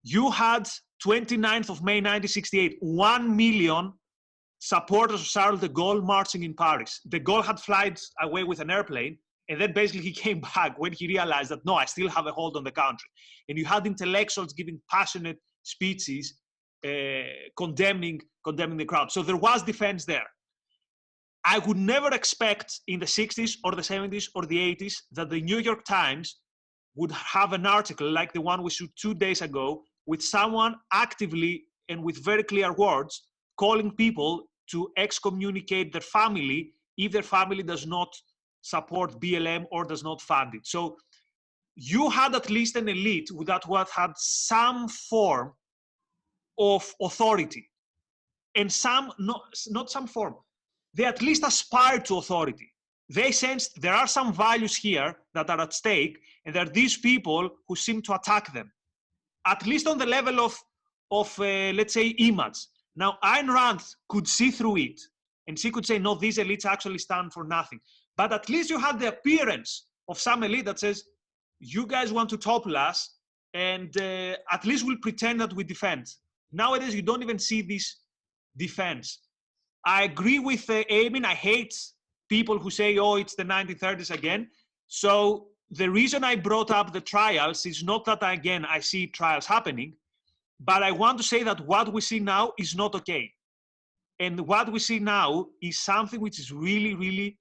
you had 29th of May 1968, 1 million supporters of Charles de Gaulle marching in Paris. De Gaulle had flown away with an airplane, and then basically he came back when he realized that, no, I still have a hold on the country. And you had intellectuals giving passionate speeches condemning the crowd. So there was defense there. I would never expect in the 60s or the 70s or the 80s that the New York Times would have an article like the one we saw 2 days ago, with someone actively and with very clear words calling people to excommunicate their family if their family does not support BLM or does not fund it. So you had at least an elite that had some form of authority, and some, not some form. They at least aspired to authority. They sensed there are some values here that are at stake, and there are these people who seem to attack them, at least on the level of let's say, image. Now, Ayn Rand could see through it, and she could say, no, these elites actually stand for nothing. But at least you had the appearance of some elite that says, you guys want to topple us, and at least we'll pretend that we defend. Nowadays, you don't even see this defense. I agree with Eamon. I hate people who say, oh, it's the 1930s again. So the reason I brought up the trials is not that, again, I see trials happening, but I want to say that what we see now is not okay. And what we see now is something which is really, really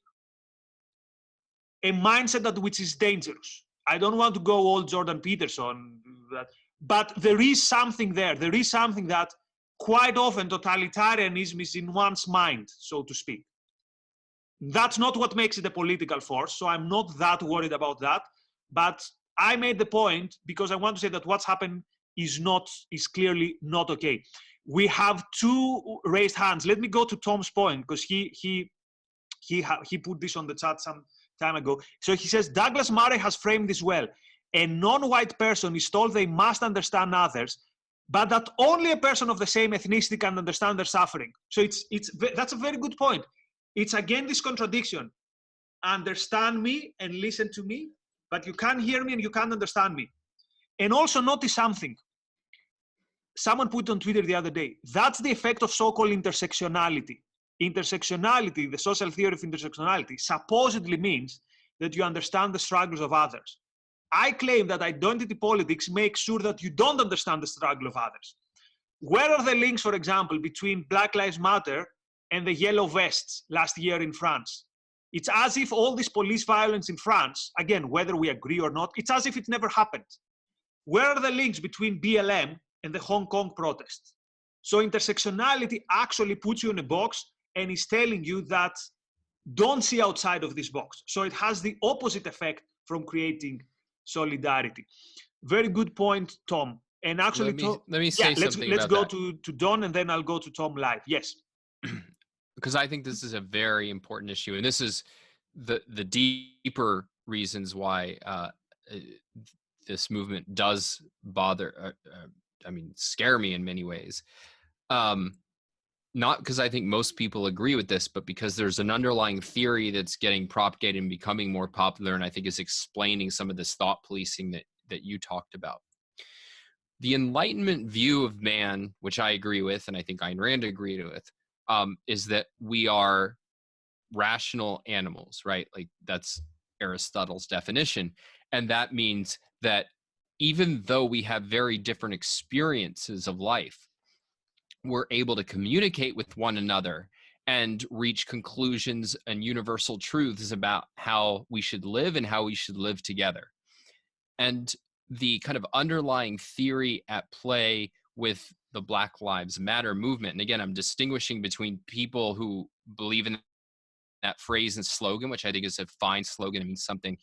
a mindset which is dangerous. I don't want to go all Jordan Peterson, but there is something there. There is something that quite often totalitarianism is in one's mind, so to speak. That's not what makes it a political force, so I'm not that worried about that. But I made the point because I want to say that what's happened is clearly not okay. We have two raised hands. Let me go to Tom's point, because he put this on the chat some time ago. So he says, Douglas Murray has framed this well. A non-white person is told they must understand others, but that only a person of the same ethnicity can understand their suffering. So that's a very good point. It's again this contradiction. Understand me and listen to me, but you can't hear me and you can't understand me. And also notice something. Someone put on Twitter the other day, that's the effect of so-called intersectionality. Intersectionality, the social theory of intersectionality, supposedly means that you understand the struggles of others. I claim that identity politics makes sure that you don't understand the struggle of others. Where are the links, for example, between Black Lives Matter and the yellow vests last year in France? It's as if all this police violence in France, again, whether we agree or not, it's as if it never happened. Where are the links between BLM and the Hong Kong protests? So intersectionality actually puts you in a box and is telling you that don't see outside of this box. So it has the opposite effect from creating solidarity. Very good point, Tom. And actually, let me say something let's about go that. to Don, and then I'll go to Tom live. Yes. Because I think this is a very important issue, and this is the deeper reasons why this movement does bother, scare me in many ways. Not because I think most people agree with this, but because there's an underlying theory that's getting propagated and becoming more popular, and I think is explaining some of this thought policing that you talked about. The Enlightenment view of man, which I agree with, and I think Ayn Rand agreed with, is that we are rational animals, right? Like that's Aristotle's definition. And that means that even though we have very different experiences of life, we're able to communicate with one another and reach conclusions and universal truths about how we should live and how we should live together. And the kind of underlying theory at play with the Black Lives Matter movement, and again, I'm distinguishing between people who believe in that phrase and slogan, which I think is a fine slogan. It means something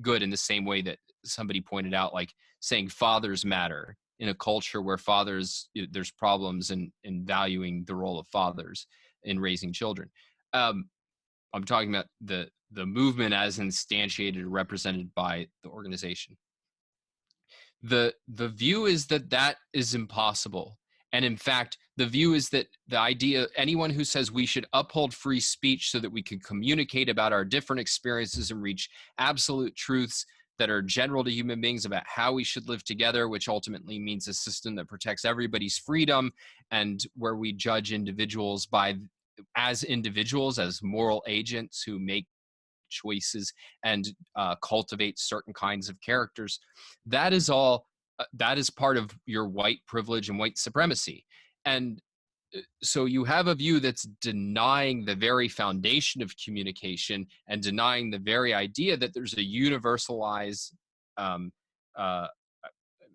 good, in the same way that somebody pointed out, like saying fathers matter in a culture where fathers, there's problems in valuing the role of fathers in raising children. I'm talking about the movement as instantiated, represented by the organization. The view is that is impossible. And in fact, the view is that the idea, anyone who says we should uphold free speech so that we can communicate about our different experiences and reach absolute truths that are general to human beings about how we should live together, which ultimately means a system that protects everybody's freedom and where we judge individuals as individuals, as moral agents who make choices and cultivate certain kinds of characters. That is all. That is part of your white privilege and white supremacy. And so you have a view that's denying the very foundation of communication and denying the very idea that there's a universalized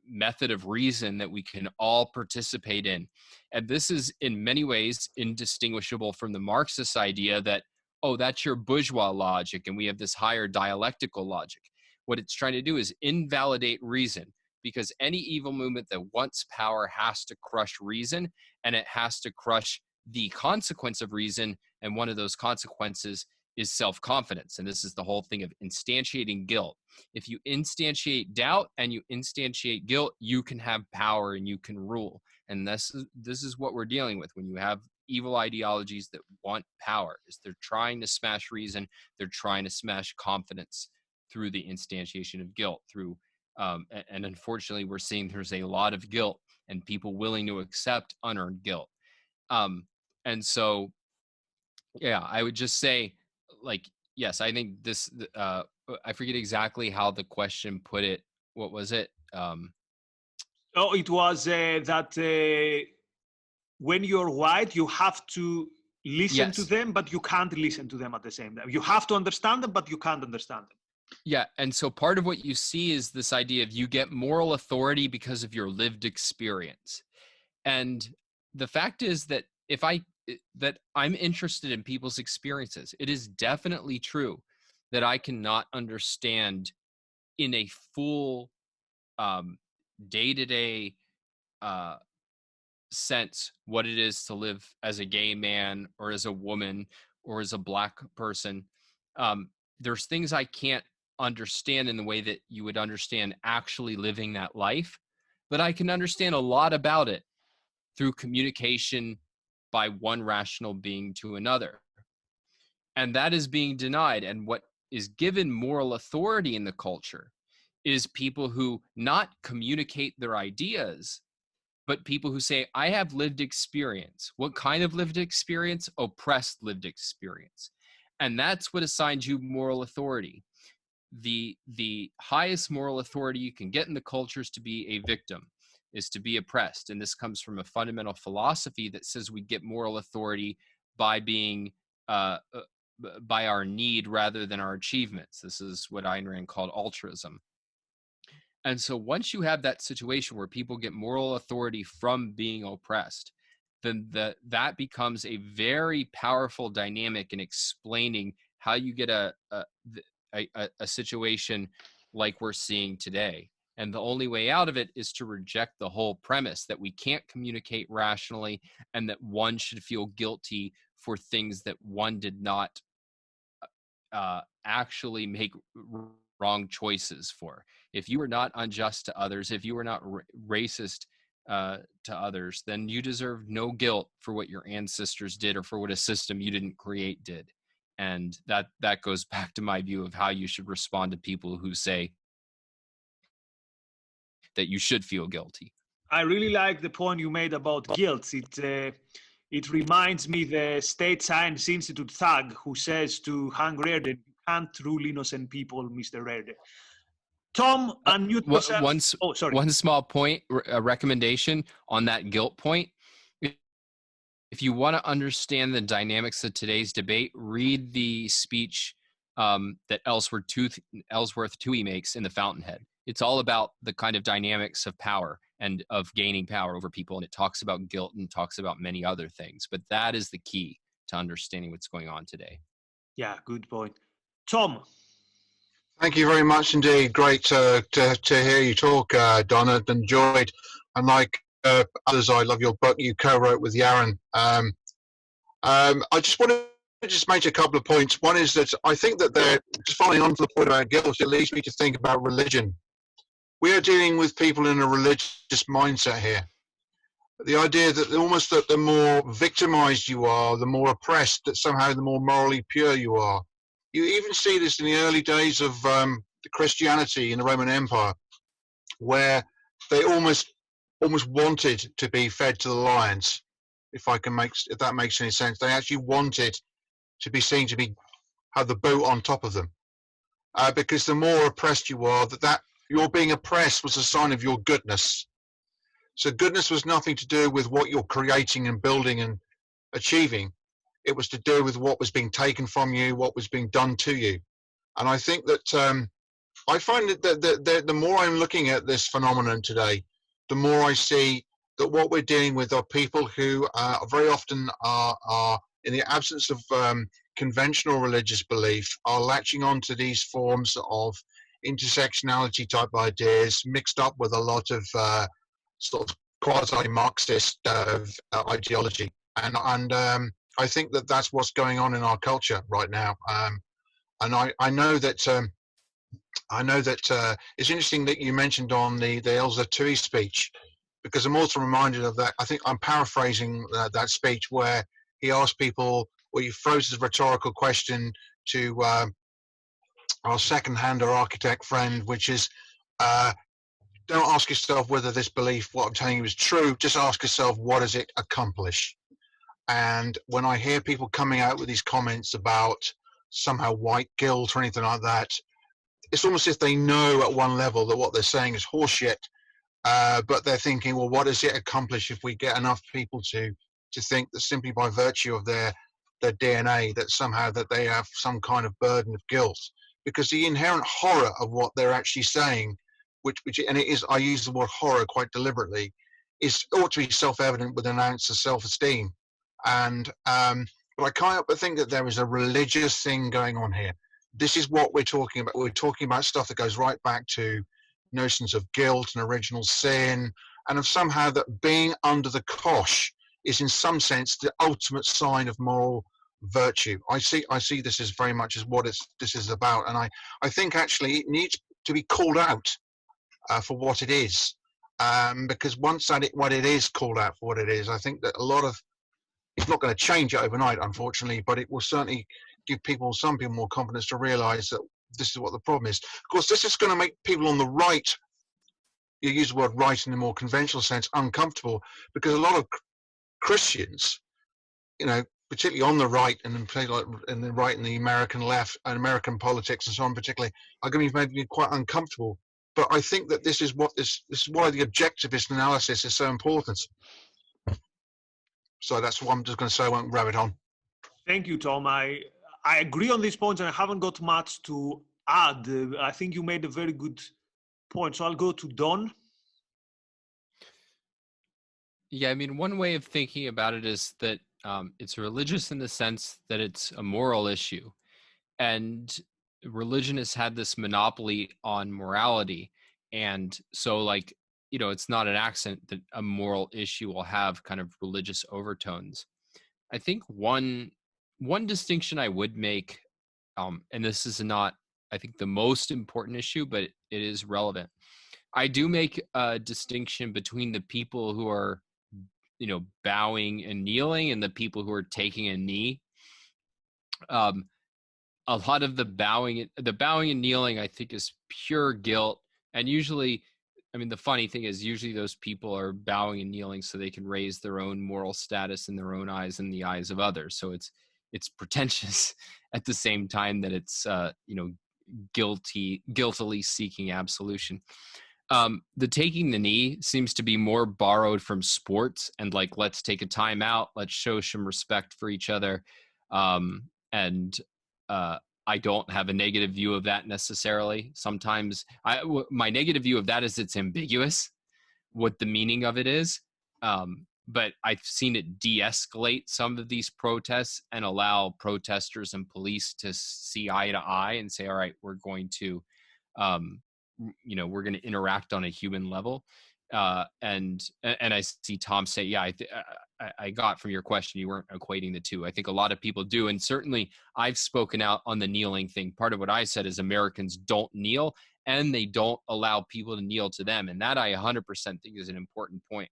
method of reason that we can all participate in. And this is in many ways indistinguishable from the Marxist idea that, oh, that's your bourgeois logic and we have this higher dialectical logic. What it's trying to do is invalidate reason, because any evil movement that wants power has to crush reason, and it has to crush the consequence of reason. And one of those consequences is self-confidence. And this is the whole thing of instantiating guilt. If you instantiate doubt and you instantiate guilt, you can have power and you can rule. And this is what we're dealing with when you have evil ideologies that want power. Is they're trying to smash reason, they're trying to smash confidence through the instantiation of guilt, through and unfortunately we're seeing there's a lot of guilt and people willing to accept unearned guilt. And so yeah, I would just say, like, yes, I think this I forget exactly how the question put it. What was it? It was that when you're white, you have to listen to them, but you can't listen to them at the same time. You have to understand them, but you can't understand them. Yeah. And so part of what you see is this idea of you get moral authority because of your lived experience. And the fact is that that I'm interested in people's experiences. It is definitely true that I cannot understand in a full day-to-day sense what it is to live as a gay man or as a woman or as a Black person. There's things I can't understand in the way that you would understand actually living that life, but I can understand a lot about it through communication by one rational being to another. And that is being denied. And what is given moral authority in the culture is people who not communicate their ideas, but people who say, I have lived experience. What kind of lived experience? Oppressed lived experience. And that's what assigns you moral authority. The highest moral authority you can get in the culture is to be a victim, is to be oppressed. And this comes from a fundamental philosophy that says we get moral authority by being by our need rather than our achievements. This is what Ayn Rand called altruism. And so once you have that situation where people get moral authority from being oppressed, then that becomes a very powerful dynamic in explaining how you get a situation like we're seeing today. And the only way out of it is to reject the whole premise that we can't communicate rationally and that one should feel guilty for things that one did not actually make wrong choices for. If you were not unjust to others, if you were not racist to others, then you deserve no guilt for what your ancestors did or for what a system you didn't create did. And that goes back to my view of how you should respond to people who say that you should feel guilty. I really like the point you made about guilt. It reminds me the State Science Institute thug who says to Hank Rearden, "You can't rule innocent people, Mr. Rearden." Tom, unmute yourself. Oh, sorry. One small point, a recommendation on that guilt point. If you want to understand the dynamics of today's debate, read the speech that Ellsworth Toohey makes in The Fountainhead. It's all about the kind of dynamics of power and of gaining power over people. And it talks about guilt and talks about many other things. But that is the key to understanding what's going on today. Yeah, good point. Tom. Thank you very much indeed. Great to hear you talk, Donna. Enjoyed. And like others, I love your book you co-wrote with Yaron. I just want to make a couple of points. One is that I think that they're just following on to the point about guilt. It leads me to think about religion. We are dealing with people in a religious mindset here. The idea that almost that the more victimized you are, the more oppressed, that somehow the more morally pure you are. You even see this in the early days of Christianity in the Roman Empire, where they almost wanted to be fed to the lions. If that makes any sense, they actually wanted to be seen to have the boat on top of them, because the more oppressed you are, that your being oppressed was a sign of your goodness. So goodness was nothing to do with what you're creating and building and achieving. It was to do with what was being taken from you, what was being done to you. And I think that I find that the more I'm looking at this phenomenon today, the more I see that what we're dealing with are people who very often are in the absence of conventional religious belief, are latching on to these forms of intersectionality type ideas mixed up with a lot of sort of quasi-Marxist ideology. And I think that that's what's going on in our culture right now. And I know that it's interesting that you mentioned on the Ellsworth Toohey speech, because I'm also reminded of that. I think I'm paraphrasing that speech where he asked people, well, he throws a rhetorical question to our second-hander architect friend, which is, don't ask yourself whether this belief, what I'm telling you, is true. Just ask yourself, what does it accomplish? And when I hear people coming out with these comments about somehow white guilt or anything like that, it's almost as if they know at one level that what they're saying is horseshit, but they're thinking, well, what does it accomplish if we get enough people to think that simply by virtue of their DNA that somehow that they have some kind of burden of guilt? Because the inherent horror of what they're actually saying, which and it is, I use the word horror quite deliberately, ought to be self-evident with an ounce of self-esteem. And but I can't help but think that there is a religious thing going on here. This is what we're talking about. We're talking about stuff that goes right back to notions of guilt and original sin, and of somehow that being under the cosh is in some sense the ultimate sign of moral virtue. I see this as very much as what this is about, and I think actually it needs to be called out for what it is, because once what it is called out for what it is, I think that a lot of it's not going to change it overnight, unfortunately, but it will certainly give some people more confidence to realize that this is what the problem is. Of course, this is going to make people on the right, you use the word right in a more conventional sense, uncomfortable, because a lot of Christians, particularly on the right and in the right and the American left and American politics and so on, particularly, are going to be maybe quite uncomfortable. But I think that this is why the objectivist analysis is so important. So that's what I'm just going to say. I won't grab it on. Thank you, Tom. I I agree on these points, and I haven't got much to add. I think you made a very good point. So I'll go to Don. Yeah, I mean, one way of thinking about it is that it's religious in the sense that it's a moral issue. And religion has had this monopoly on morality. And so, like, you know, it's not an accident that a moral issue will have kind of religious overtones. I think one distinction I would make, and this is not, I think, the most important issue, but it is relevant. I do make a distinction between the people who are, you know, bowing and kneeling and the people who are taking a knee. A lot of the bowing and kneeling, I think, is pure guilt. And usually, I mean, the funny thing is usually those people are bowing and kneeling so they can raise their own moral status in their own eyes and the eyes of others. So it's pretentious at the same time that it's, you know, guiltily seeking absolution. The taking the knee seems to be more borrowed from sports and like, let's take a time out, let's show some respect for each other. I don't have a negative view of that necessarily. Sometimes my negative view of that is it's ambiguous what the meaning of it is. But I've seen it de-escalate some of these protests and allow protesters and police to see eye to eye and say, all right, we're going to, you know, we're going to interact on a human level. And I see Tom say, yeah, I got from your question, you weren't equating the two. I think a lot of people do. And certainly I've spoken out on the kneeling thing. Part of what I said is Americans don't kneel and they don't allow people to kneel to them. And that I 100% think is an important point.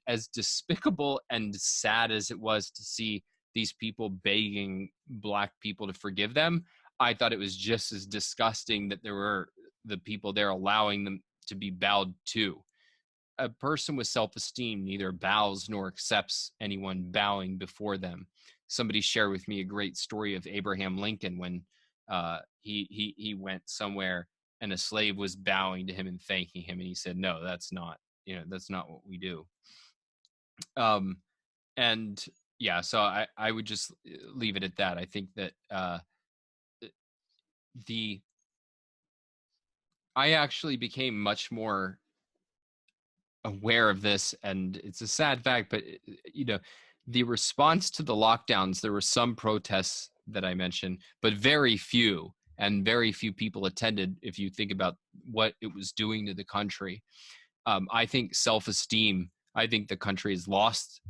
As despicable and sad as it was to see these people begging Black people to forgive them, I thought it was just as disgusting that there were the people there allowing them to be bowed to. A person with self-esteem neither bows nor accepts anyone bowing before them. Somebody shared with me a great story of Abraham Lincoln when he went somewhere and a slave was bowing to him and thanking him, and he said, "No, that's not what we do." And yeah, so I would just leave it at that. I think that I actually became much more aware of this, and it's a sad fact, but you know, the response to the lockdowns, there were some protests that I mentioned, but very few people attended. If you think about what it was doing to the country, I think self-esteem, I think the country has lost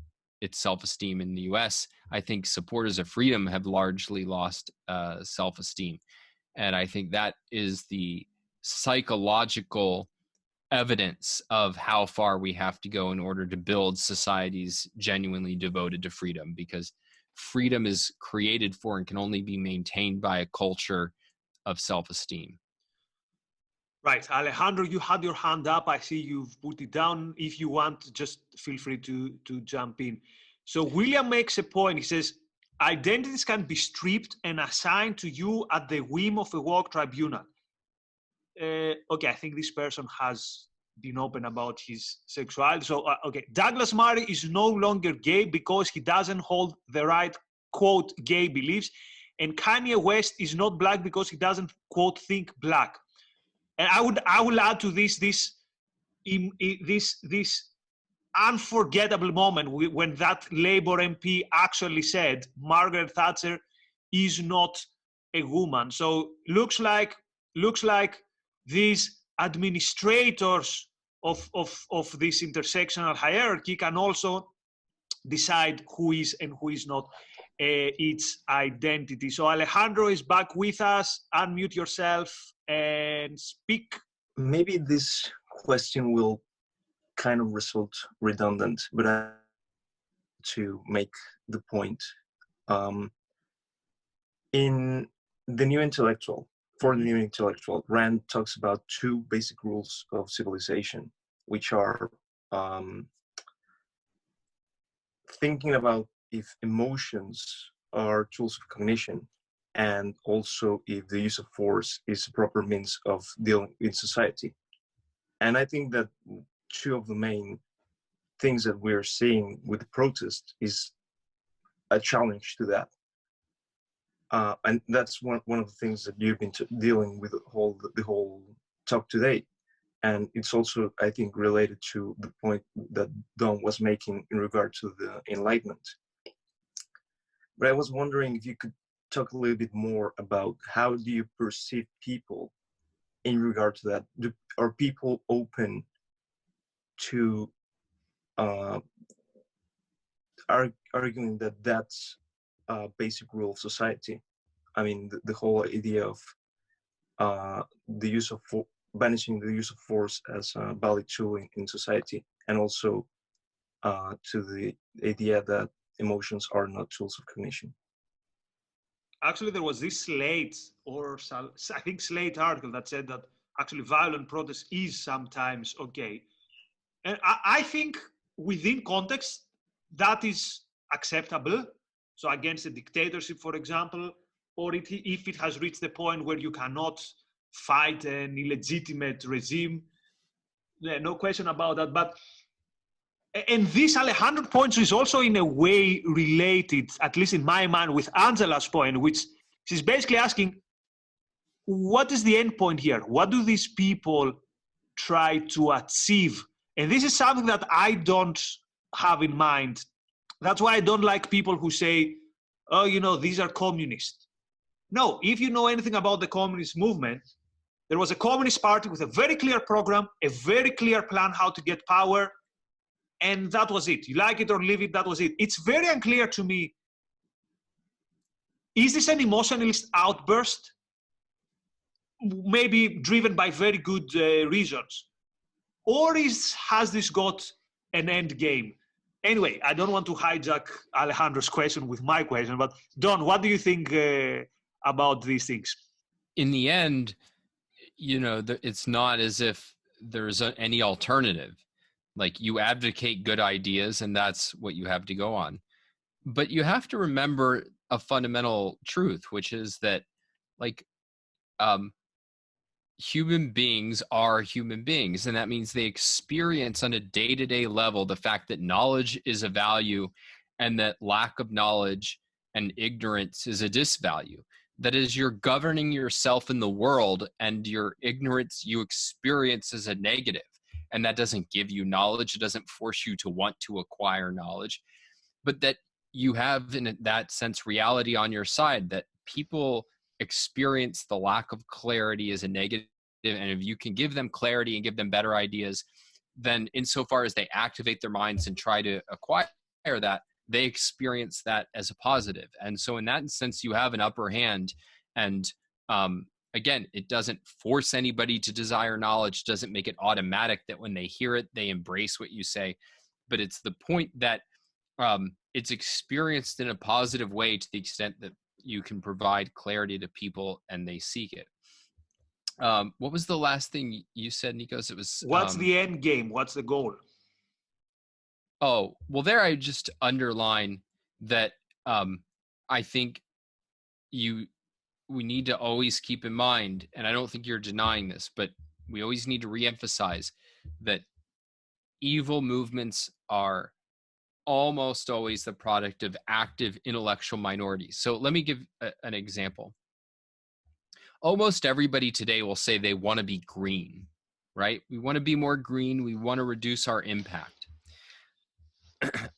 its self-esteem in the US. I think supporters of freedom have largely lost self-esteem. And I think that is the psychological evidence of how far we have to go in order to build societies genuinely devoted to freedom, because freedom is created for and can only be maintained by a culture of self-esteem. Right. Alejandro, you had your hand up. I see you've put it down. If you want, just feel free to jump in. So William makes a point. He says, identities can be stripped and assigned to you at the whim of a woke tribunal. Okay, I think this person has been open about his sexuality. So, okay, Douglas Murray is no longer gay because he doesn't hold the right, quote, gay beliefs. And Kanye West is not Black because he doesn't, quote, think Black. And I will add to this unforgettable moment when that Labour MP actually said Margaret Thatcher is not a woman. So looks like these administrators of this intersectional hierarchy can also decide who is and who is not its identity. So Alejandro is back with us. Unmute yourself and speak. Maybe this question will kind of result redundant, but I to make the point. In the New Intellectual, for the New Intellectual, Rand talks about two basic rules of civilization, which are thinking about if emotions are tools of cognition, and also if the use of force is a proper means of dealing in society. And I think that two of the main things that we're seeing with the protest is a challenge to that. and that's one of the things that you've been dealing with the whole talk today. And it's also, I think, related to the point that Don was making in regard to the Enlightenment. But I was wondering if you could talk a little bit more about how do you perceive people in regard to that? Are people open to arguing that that's a basic rule of society? I mean, the whole idea of the use of banishing the use of force as a valid tool in society, and also to the idea that emotions are not tools of cognition. Actually, there was this Slate, or I think Slate article that said that actually violent protest is sometimes okay. And I think within context, that is acceptable. So against a dictatorship, for example, or if it has reached the point where you cannot fight an illegitimate regime, no question about that. But and this Alejandro point is also in a way related, at least in my mind, with Angela's point, which she's basically asking, what is the end point here? What do these people try to achieve? And this is something that I don't have in mind. That's why I don't like people who say, oh, you know, these are communists. No, if you know anything about the communist movement, there was a communist party with a very clear program, a very clear plan how to get power, and that was it. You like it or leave it, that was it. It's very unclear to me. Is this an emotionalist outburst? Maybe driven by very good reasons. Or has this got an end game? Anyway, I don't want to hijack Alejandro's question with my question, but Don, what do you think about these things? In the end, you know, it's not as if there's any alternative. Like, you advocate good ideas and that's what you have to go on. But you have to remember a fundamental truth, which is that, like, human beings are human beings. And that means they experience on a day-to-day level the fact that knowledge is a value and that lack of knowledge and ignorance is a disvalue. That is, you're governing yourself in the world, and your ignorance you experience as a negative. And that doesn't give you knowledge. It doesn't force you to want to acquire knowledge, but that you have, in that sense, reality on your side, that people experience the lack of clarity as a negative. And if you can give them clarity and give them better ideas, then insofar as they activate their minds and try to acquire that, they experience that as a positive. And so in that sense, you have an upper hand. And again, it doesn't force anybody to desire knowledge, doesn't make it automatic that when they hear it, they embrace what you say. But it's the point that it's experienced in a positive way to the extent that you can provide clarity to people and they seek it. What was the last thing you said, Nikos? It was what's the end game? What's the goal? Oh, well, there I just underline that I think we need to always keep in mind, and I don't think you're denying this, but we always need to reemphasize that evil movements are almost always the product of active intellectual minorities. So let me give an example. Almost everybody today will say they want to be green, right? We want to be more green. We want to reduce our impact.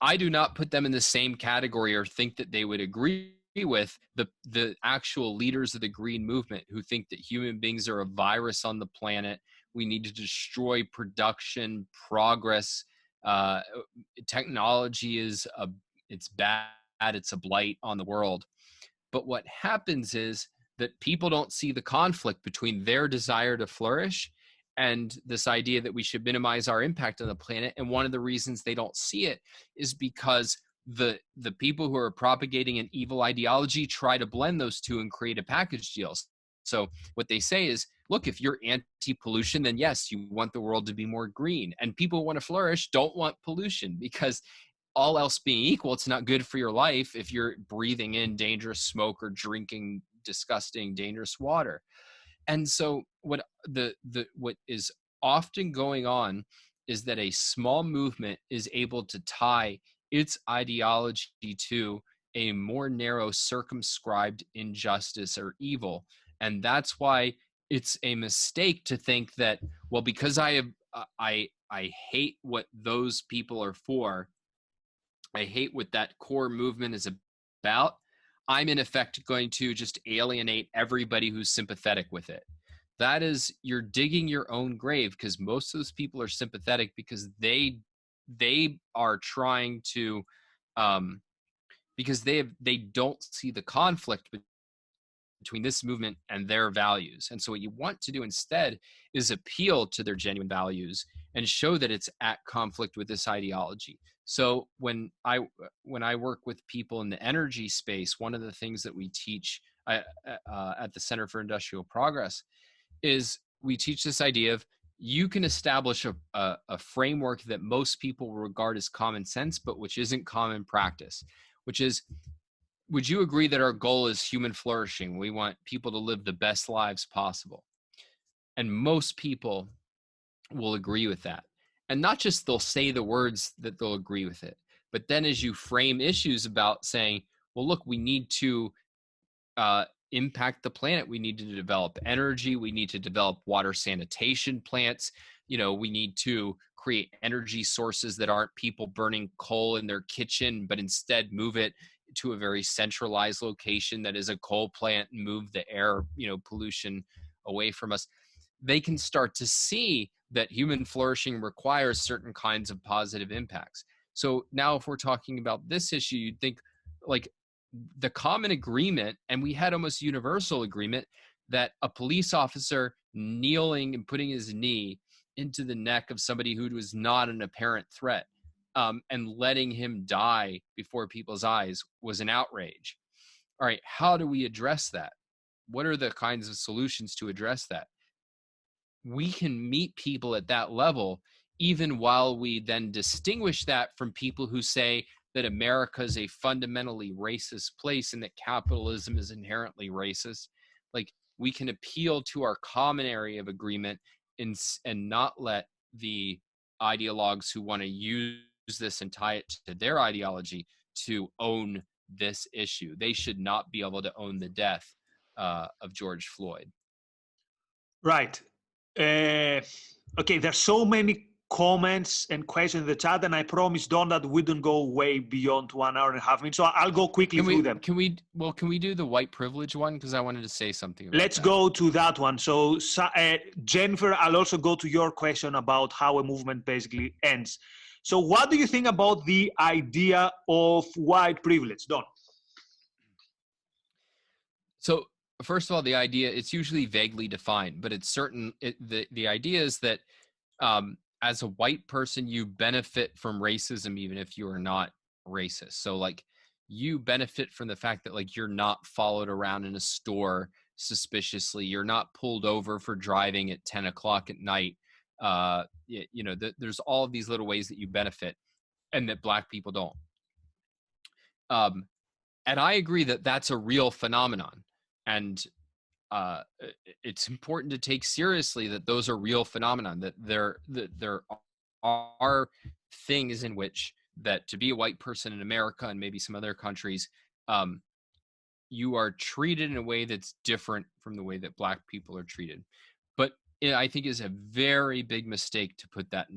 I do not put them in the same category or think that they would agree with the actual leaders of the green movement who think that human beings are a virus on the planet. We need to destroy production, progress. Technology it's bad. It's a blight on the world. But what happens is that people don't see the conflict between their desire to flourish and this idea that we should minimize our impact on the planet. And one of the reasons they don't see it is because the people who are propagating an evil ideology try to blend those two and create a package deal. So what they say is, look, if you're anti-pollution, then yes, you want the world to be more green. And people who want to flourish don't want pollution, because all else being equal, it's not good for your life if you're breathing in dangerous smoke or drinking disgusting, dangerous water. And so what is often going on is that a small movement is able to tie its ideology to a more narrow, circumscribed injustice or evil. And that's why it's a mistake to think that, well, because I hate what those people are for, I hate what that core movement is about, I'm in effect going to just alienate everybody who's sympathetic with it. That is, you're digging your own grave, because most of those people are sympathetic because they are trying to, because they don't see the conflict between this movement and their values. And so what you want to do instead is appeal to their genuine values and show that it's at conflict with this ideology. So when I work with people in the energy space, one of the things that we teach at the Center for Industrial Progress is we teach this idea of, you can establish a framework that most people regard as common sense, but which isn't common practice, which is, would you agree that our goal is human flourishing? We want people to live the best lives possible. And most people will agree with that. And not just they'll say the words that they'll agree with it, but then as you frame issues about saying, well, look, we need to impact the planet. We need to develop energy. We need to develop water sanitation plants. We need to create energy sources that aren't people burning coal in their kitchen, but instead move it to a very centralized location that is a coal plant and move the air, pollution away from us. They can start to see that human flourishing requires certain kinds of positive impacts. So now if we're talking about this issue, you'd think like the common agreement, and we had almost universal agreement, that a police officer kneeling and putting his knee into the neck of somebody who was not an apparent threat, and letting him die before people's eyes was an outrage. All right, how do we address that? What are the kinds of solutions to address that? We can meet people at that level, even while we then distinguish that from people who say that America is a fundamentally racist place and that capitalism is inherently racist. Like, we can appeal to our common area of agreement and not let the ideologues who want to use this and tie it to their ideology to own this issue. They should not be able to own the death of George Floyd. Right. Okay, there's so many comments and questions in the chat, and I promise, Don, that we don't go way beyond 1 hour and a half minutes. So I'll go quickly through them. Can we do the white privilege one? Because I wanted to say something about Let's go to that one. So Jennifer, I'll also go to your question about how a movement basically ends. So what do you think about the idea of white privilege, Don? So first of all, the idea, it's usually vaguely defined, but it's certain. The idea is that as a white person, you benefit from racism even if you are not racist. So like, you benefit from the fact that like you're not followed around in a store suspiciously, you're not pulled over for driving at 10 o'clock at night. There's all of these little ways that you benefit and that Black people don't. And I agree that that's a real phenomenon. And it's important to take seriously that those are real phenomenon, that there are things in which that to be a white person in America and maybe some other countries, you are treated in a way that's different from the way that Black people are treated. But I think is a very big mistake to put that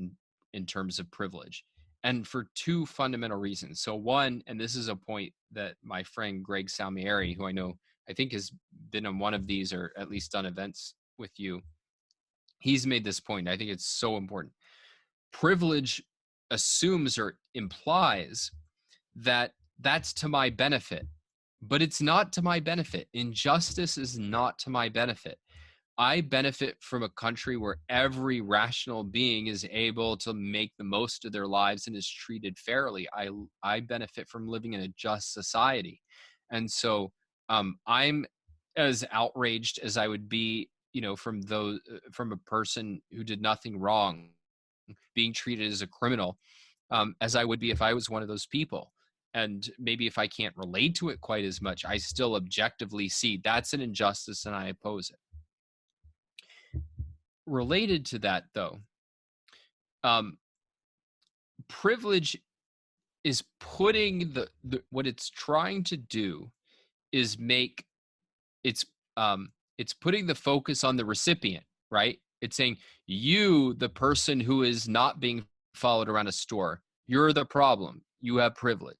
in terms of privilege, and for two fundamental reasons. So one, and this is a point that my friend Greg Salmieri, who I think has been on one of these or at least done events with you, he's made this point. I think it's so important. Privilege assumes or implies that that's to my benefit, but it's not to my benefit. Injustice is not to my benefit. I benefit from a country where every rational being is able to make the most of their lives and is treated fairly. I benefit from living in a just society. And so I'm as outraged as I would be, from a person who did nothing wrong being treated as a criminal, as I would be if I was one of those people. And maybe if I can't relate to it quite as much, I still objectively see that's an injustice and I oppose it. Related to that, though, privilege is putting the what it's trying to do is make it's putting the focus on the recipient, right? It's saying, you, the person who is not being followed around a store, you're the problem. You have privilege.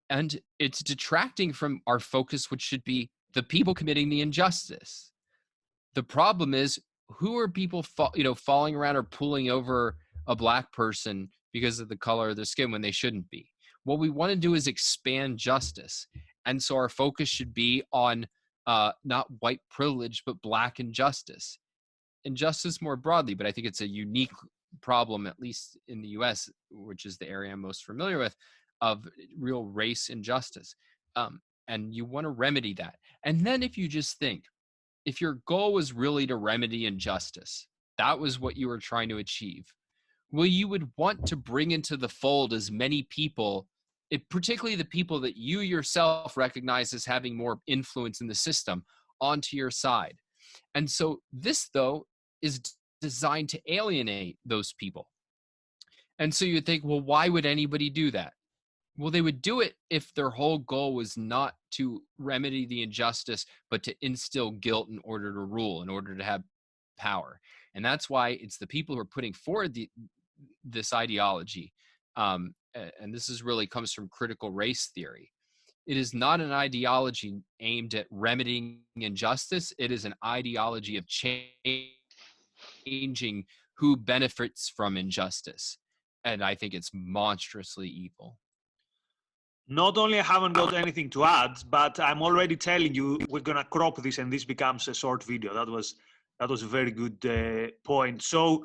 And it's detracting from our focus, which should be the people committing the injustice. The problem is, who are people falling around or pulling over a black person because of the color of their skin when they shouldn't be? What we want to do is expand justice. And so our focus should be on not white privilege, but black injustice. Injustice more broadly, but I think it's a unique problem, at least in the US, which is the area I'm most familiar with, of real race injustice. And you want to remedy that. And then if you just think, if your goal was really to remedy injustice, that was what you were trying to achieve, well, you would want to bring into the fold as many people, particularly the people that you yourself recognize as having more influence in the system, onto your side. And so this, though, is designed to alienate those people. And so you think, well, why would anybody do that? Well, they would do it if their whole goal was not to remedy the injustice, but to instill guilt in order to rule, in order to have power. And that's why it's the people who are putting forward this ideology. And this is really comes from critical race theory. It is not an ideology aimed at remedying injustice. It is an ideology of changing who benefits from injustice. And I think it's monstrously evil. Not only I haven't got anything to add, but I'm already telling you we're gonna crop this and this becomes a short video. That was a very good point. So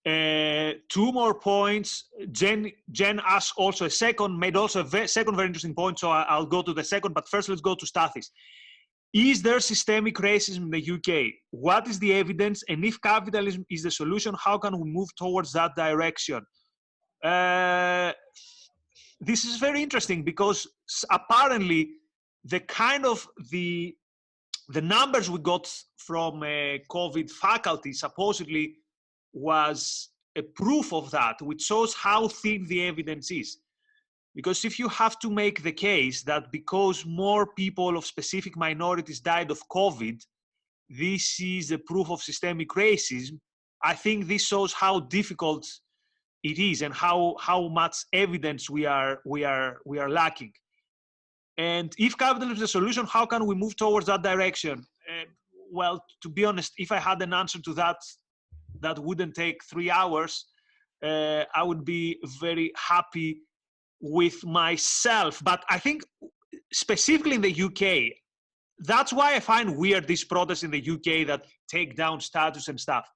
2 more points. Jen asked also made also a second very interesting point. So I'll go to the second, but first let's go to Stathis. Is there systemic racism in the UK? What is the evidence? And if capitalism is the solution, how can we move towards that direction? This is very interesting because apparently the numbers we got from COVID faculty supposedly was a proof of that, which shows how thin the evidence is. Because if you have to make the case that because more people of specific minorities died of COVID, this is a proof of systemic racism, I think this shows how difficult it is and how much evidence we are lacking. And if capitalism is the solution, how can we move towards that direction? Well, to be honest, if I had an answer to that wouldn't take 3 hours, I would be very happy with myself. But I think specifically in the UK, that's why I find weird these protests in the UK that take down statues and stuff.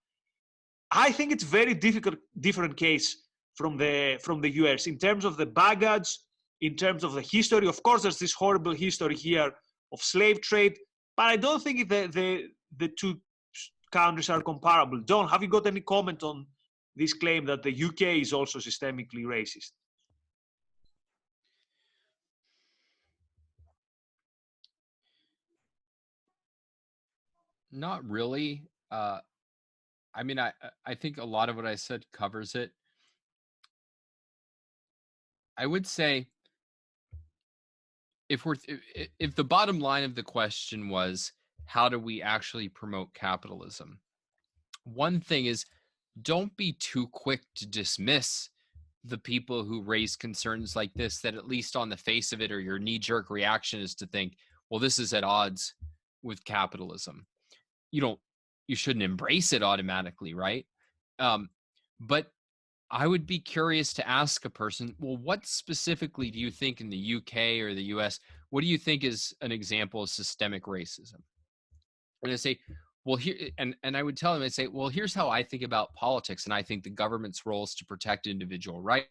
I think it's very different case from the US in terms of the baggage, in terms of the history. Of course, there's this horrible history here of slave trade, but I don't think the two countries are comparable. John, have you got any comment on this claim that the UK is also systemically racist? Not really. I mean, I think a lot of what I said covers it. I would say if the bottom line of the question was, how do we actually promote capitalism? One thing is, don't be too quick to dismiss the people who raise concerns like this, that at least on the face of it, or your knee-jerk reaction is to think, well, this is at odds with capitalism. You shouldn't embrace it automatically, right? But I would be curious to ask a person, well, what specifically do you think in the UK or the US, what do you think is an example of systemic racism? And I say, well, here, and I would tell them, I'd say, well, here's how I think about politics. And I think the government's role is to protect individual rights.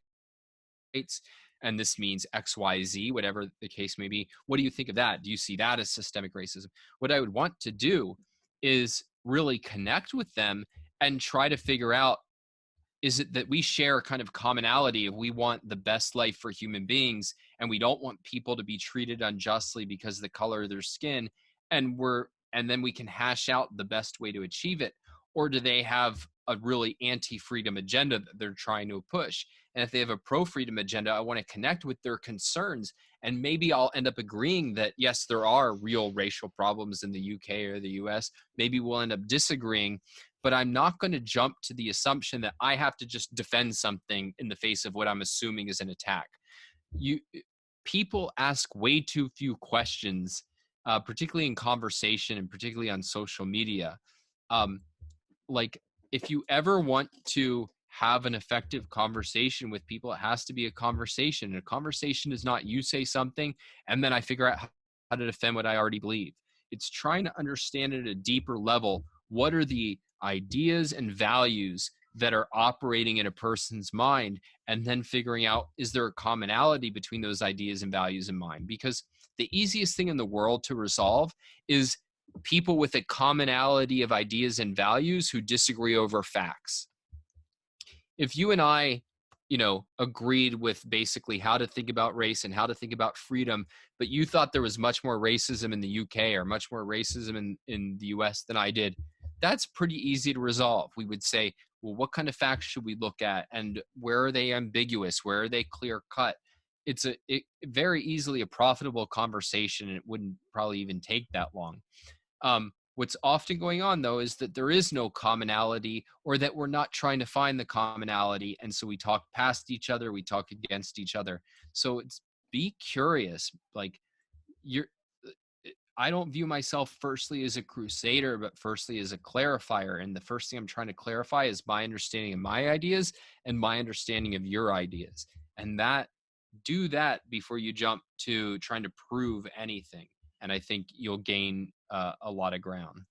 And this means X, Y, Z, whatever the case may be. What do you think of that? Do you see that as systemic racism? What I would want to do is really connect with them and try to figure out, is it that we share a kind of commonality of we want the best life for human beings and we don't want people to be treated unjustly because of the color of their skin, and then we can hash out the best way to achieve it? Or do they have a really anti-freedom agenda that they're trying to push. And if they have a pro-freedom agenda, I want to connect with their concerns. And maybe I'll end up agreeing that, yes, there are real racial problems in the UK or the US. Maybe we'll end up disagreeing, but I'm not going to jump to the assumption that I have to just defend something in the face of what I'm assuming is an attack. People ask way too few questions, particularly in conversation and particularly on social media. Like, if you ever want to have an effective conversation with people, it has to be a conversation. And a conversation is not you say something and then I figure out how to defend what I already believe. It's trying to understand at a deeper level, what are the ideas and values that are operating in a person's mind, and then figuring out, is there a commonality between those ideas and values in mind? Because the easiest thing in the world to resolve is people with a commonality of ideas and values who disagree over facts. If you and I, agreed with basically how to think about race and how to think about freedom, but you thought there was much more racism in the UK or much more racism in the US than I did, that's pretty easy to resolve. We would say, well, what kind of facts should we look at? And where are they ambiguous? Where are they clear cut? It's very easily a profitable conversation, and it wouldn't probably even take that long. What's often going on, though, is that there is no commonality, or that we're not trying to find the commonality. And so we talk past each other, we talk against each other. So be curious. Like, I don't view myself firstly as a crusader, but firstly as a clarifier. And the first thing I'm trying to clarify is my understanding of my ideas and my understanding of your ideas. And do that before you jump to trying to prove anything. And I think you'll gain a lot of ground.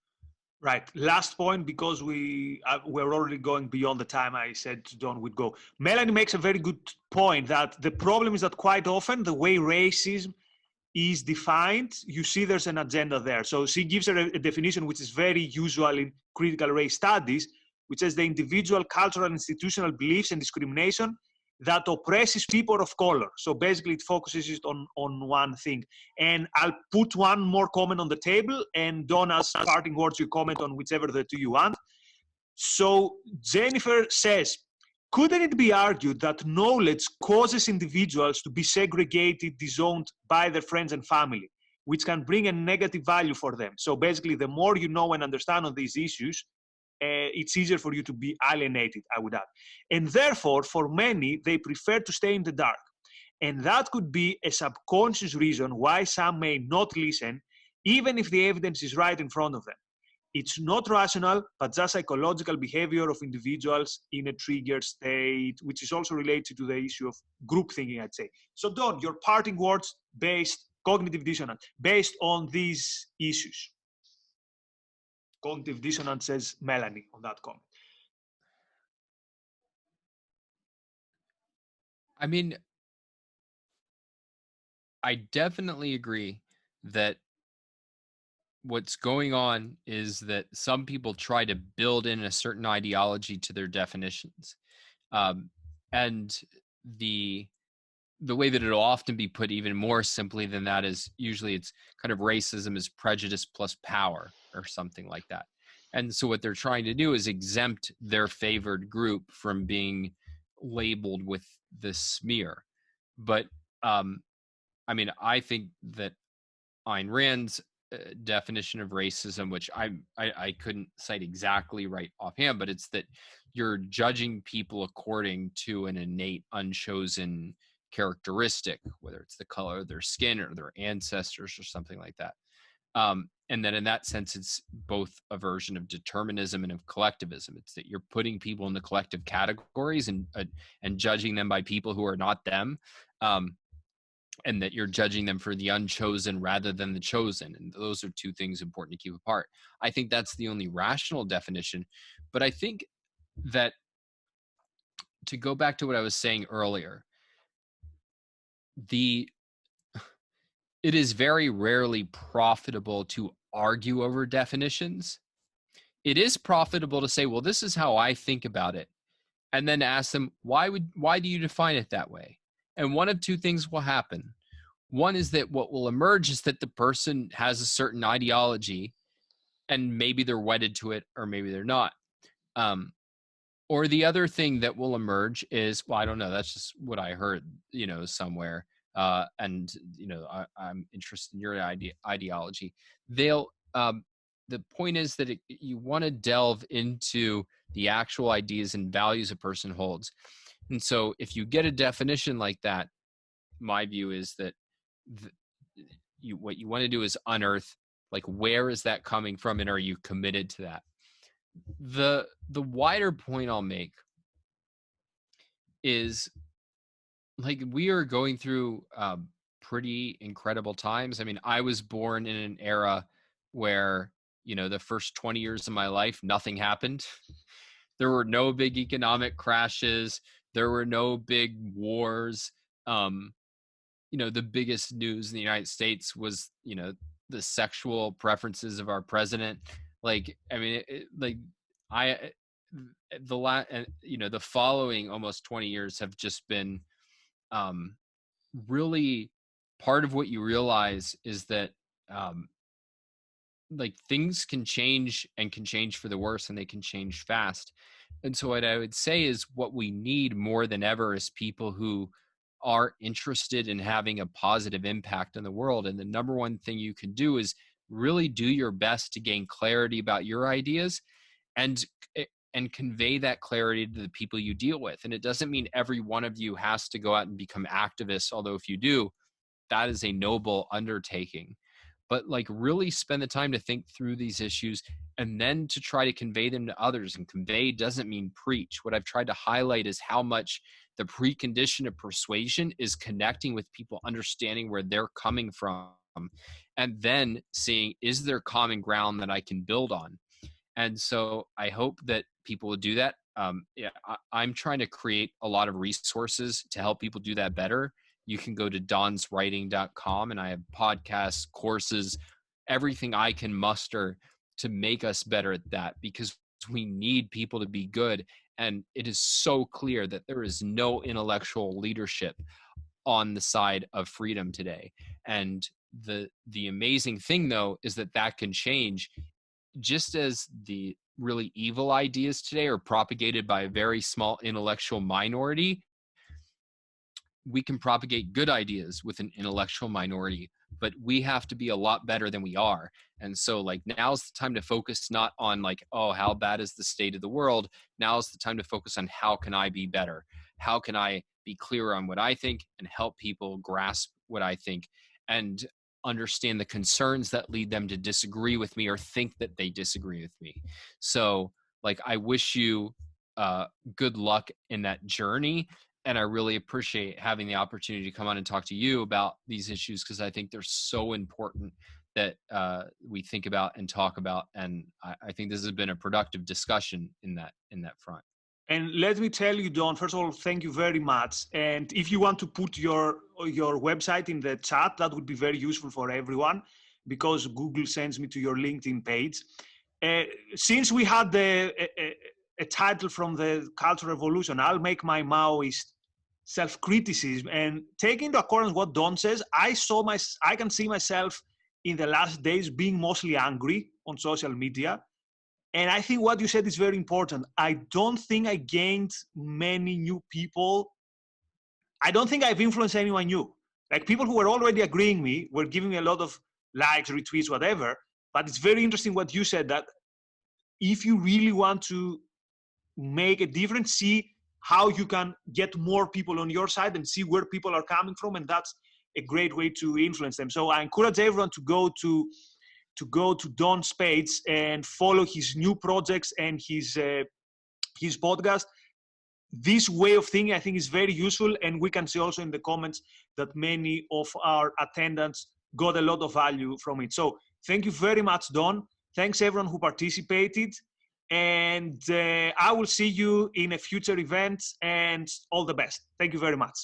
Right. Last point, because we're already going beyond the time I said Don would go. Melanie makes a very good point that the problem is that quite often the way racism is defined, you see there's an agenda there. So she gives her a definition which is very usual in critical race studies, which says the individual, cultural, and institutional beliefs and discrimination that oppresses people of color. So basically it focuses it on one thing. And I'll put one more comment on the table, and Don, as parting words, you comment on whichever the two you want. So Jennifer says, couldn't it be argued that knowledge causes individuals to be segregated, disowned by their friends and family, which can bring a negative value for them? So basically, the more you know and understand on these issues, it's easier for you to be alienated, I would add. And therefore, for many, they prefer to stay in the dark. And that could be a subconscious reason why some may not listen, even if the evidence is right in front of them. It's not rational, but just psychological behavior of individuals in a triggered state, which is also related to the issue of group thinking, I'd say. So Don, your parting words cognitive dissonance, based on these issues. Cognitive dissonance, says Melanie on that comment. I mean, I definitely agree that what's going on is that some people try to build in a certain ideology to their definitions. And the way that it'll often be put even more simply than that is usually it's kind of racism is prejudice plus power or something like that. And so what they're trying to do is exempt their favored group from being labeled with this smear. But I mean, I think that Ayn Rand's definition of racism, which I couldn't cite exactly right offhand, but it's that you're judging people according to an innate, unchosen characteristic, whether it's the color of their skin or their ancestors or something like that. And then in that sense, it's both a version of determinism and of collectivism. It's that you're putting people in the collective categories and judging them by people who are not them. And that you're judging them for the unchosen rather than the chosen. And those are two things important to keep apart. I think that's the only rational definition. But I think that, to go back to what I was saying earlier, it is very rarely profitable to argue over definitions. It is profitable to say, well, this is how I think about it. And then ask them, why do you define it that way? And one of two things will happen. One is that what will emerge is that the person has a certain ideology and maybe they're wedded to it or maybe they're not. Or the other thing that will emerge is, well, I don't know, that's just what I heard, somewhere. And, I'm interested in your ideology. The point is that you want to delve into the actual ideas and values a person holds. And so if you get a definition like that, my view is that what you want to do is unearth, like, where is that coming from, and are you committed to that? The wider point I'll make is, like, we are going through pretty incredible times. I mean, I was born in an era where, the first 20 years of my life, nothing happened. There were no big economic crashes. There were no big wars. The biggest news in the United States was, the sexual preferences of our president. Like, I mean, the following almost 20 years have just been really, part of what you realize is that like, things can change, and can change for the worse, and they can change fast. And so what I would say is, what we need more than ever is people who are interested in having a positive impact on the world. And the number one thing you can do is really do your best to gain clarity about your ideas, and convey that clarity to the people you deal with. And it doesn't mean every one of you has to go out and become activists, although if you do, that is a noble undertaking. But, like, really spend the time to think through these issues, and then to try to convey them to others. And convey doesn't mean preach. What I've tried to highlight is how much the precondition of persuasion is connecting with people, understanding where they're coming from, and then seeing, is there common ground that I can build on? And so I hope that people will do that. I'm trying to create a lot of resources to help people do that better. You can go to donswriting.com, and I have podcasts, courses, everything I can muster to make us better at that, because we need people to be good. And it is so clear that there is no intellectual leadership on the side of freedom today. And the amazing thing, though, is that can change. Just as the really evil ideas today are propagated by a very small intellectual minority, we can propagate good ideas with an intellectual minority, but we have to be a lot better than we are. And so, like, now's the time to focus not on, like, oh, how bad is the state of the world? Now's the time to focus on, how can I be better? How can I be clearer on what I think, and help people grasp what I think, and understand the concerns that lead them to disagree with me, or think that they disagree with me. So, like, I wish you good luck in that journey. And I really appreciate having the opportunity to come on and talk to you about these issues, because I think they're so important that we think about and talk about. And I think this has been a productive discussion in that front. And let me tell you, Don, first of all, thank you very much. And if you want to put your website in the chat, that would be very useful for everyone, because Google sends me to your LinkedIn page. Since we had a title from the Cultural Revolution, I'll make my Maoist self-criticism, and taking into account what Don says, I can see myself in the last days being mostly angry on social media. And I think what you said is very important. I don't think I gained many new people. I don't think I've influenced anyone new. Like, people who were already agreeing with me were giving me a lot of likes, retweets, whatever. But it's very interesting what you said, that if you really want to make a difference, see how you can get more people on your side, and see where people are coming from. And that's a great way to influence them. So I encourage everyone to go to Don's page and follow his new projects and his podcast. This way of thinking, I think, is very useful. And we can see also in the comments that many of our attendants got a lot of value from it. So thank you very much, Don. Thanks everyone who participated. And I will see you in a future event, and all the best. Thank you very much.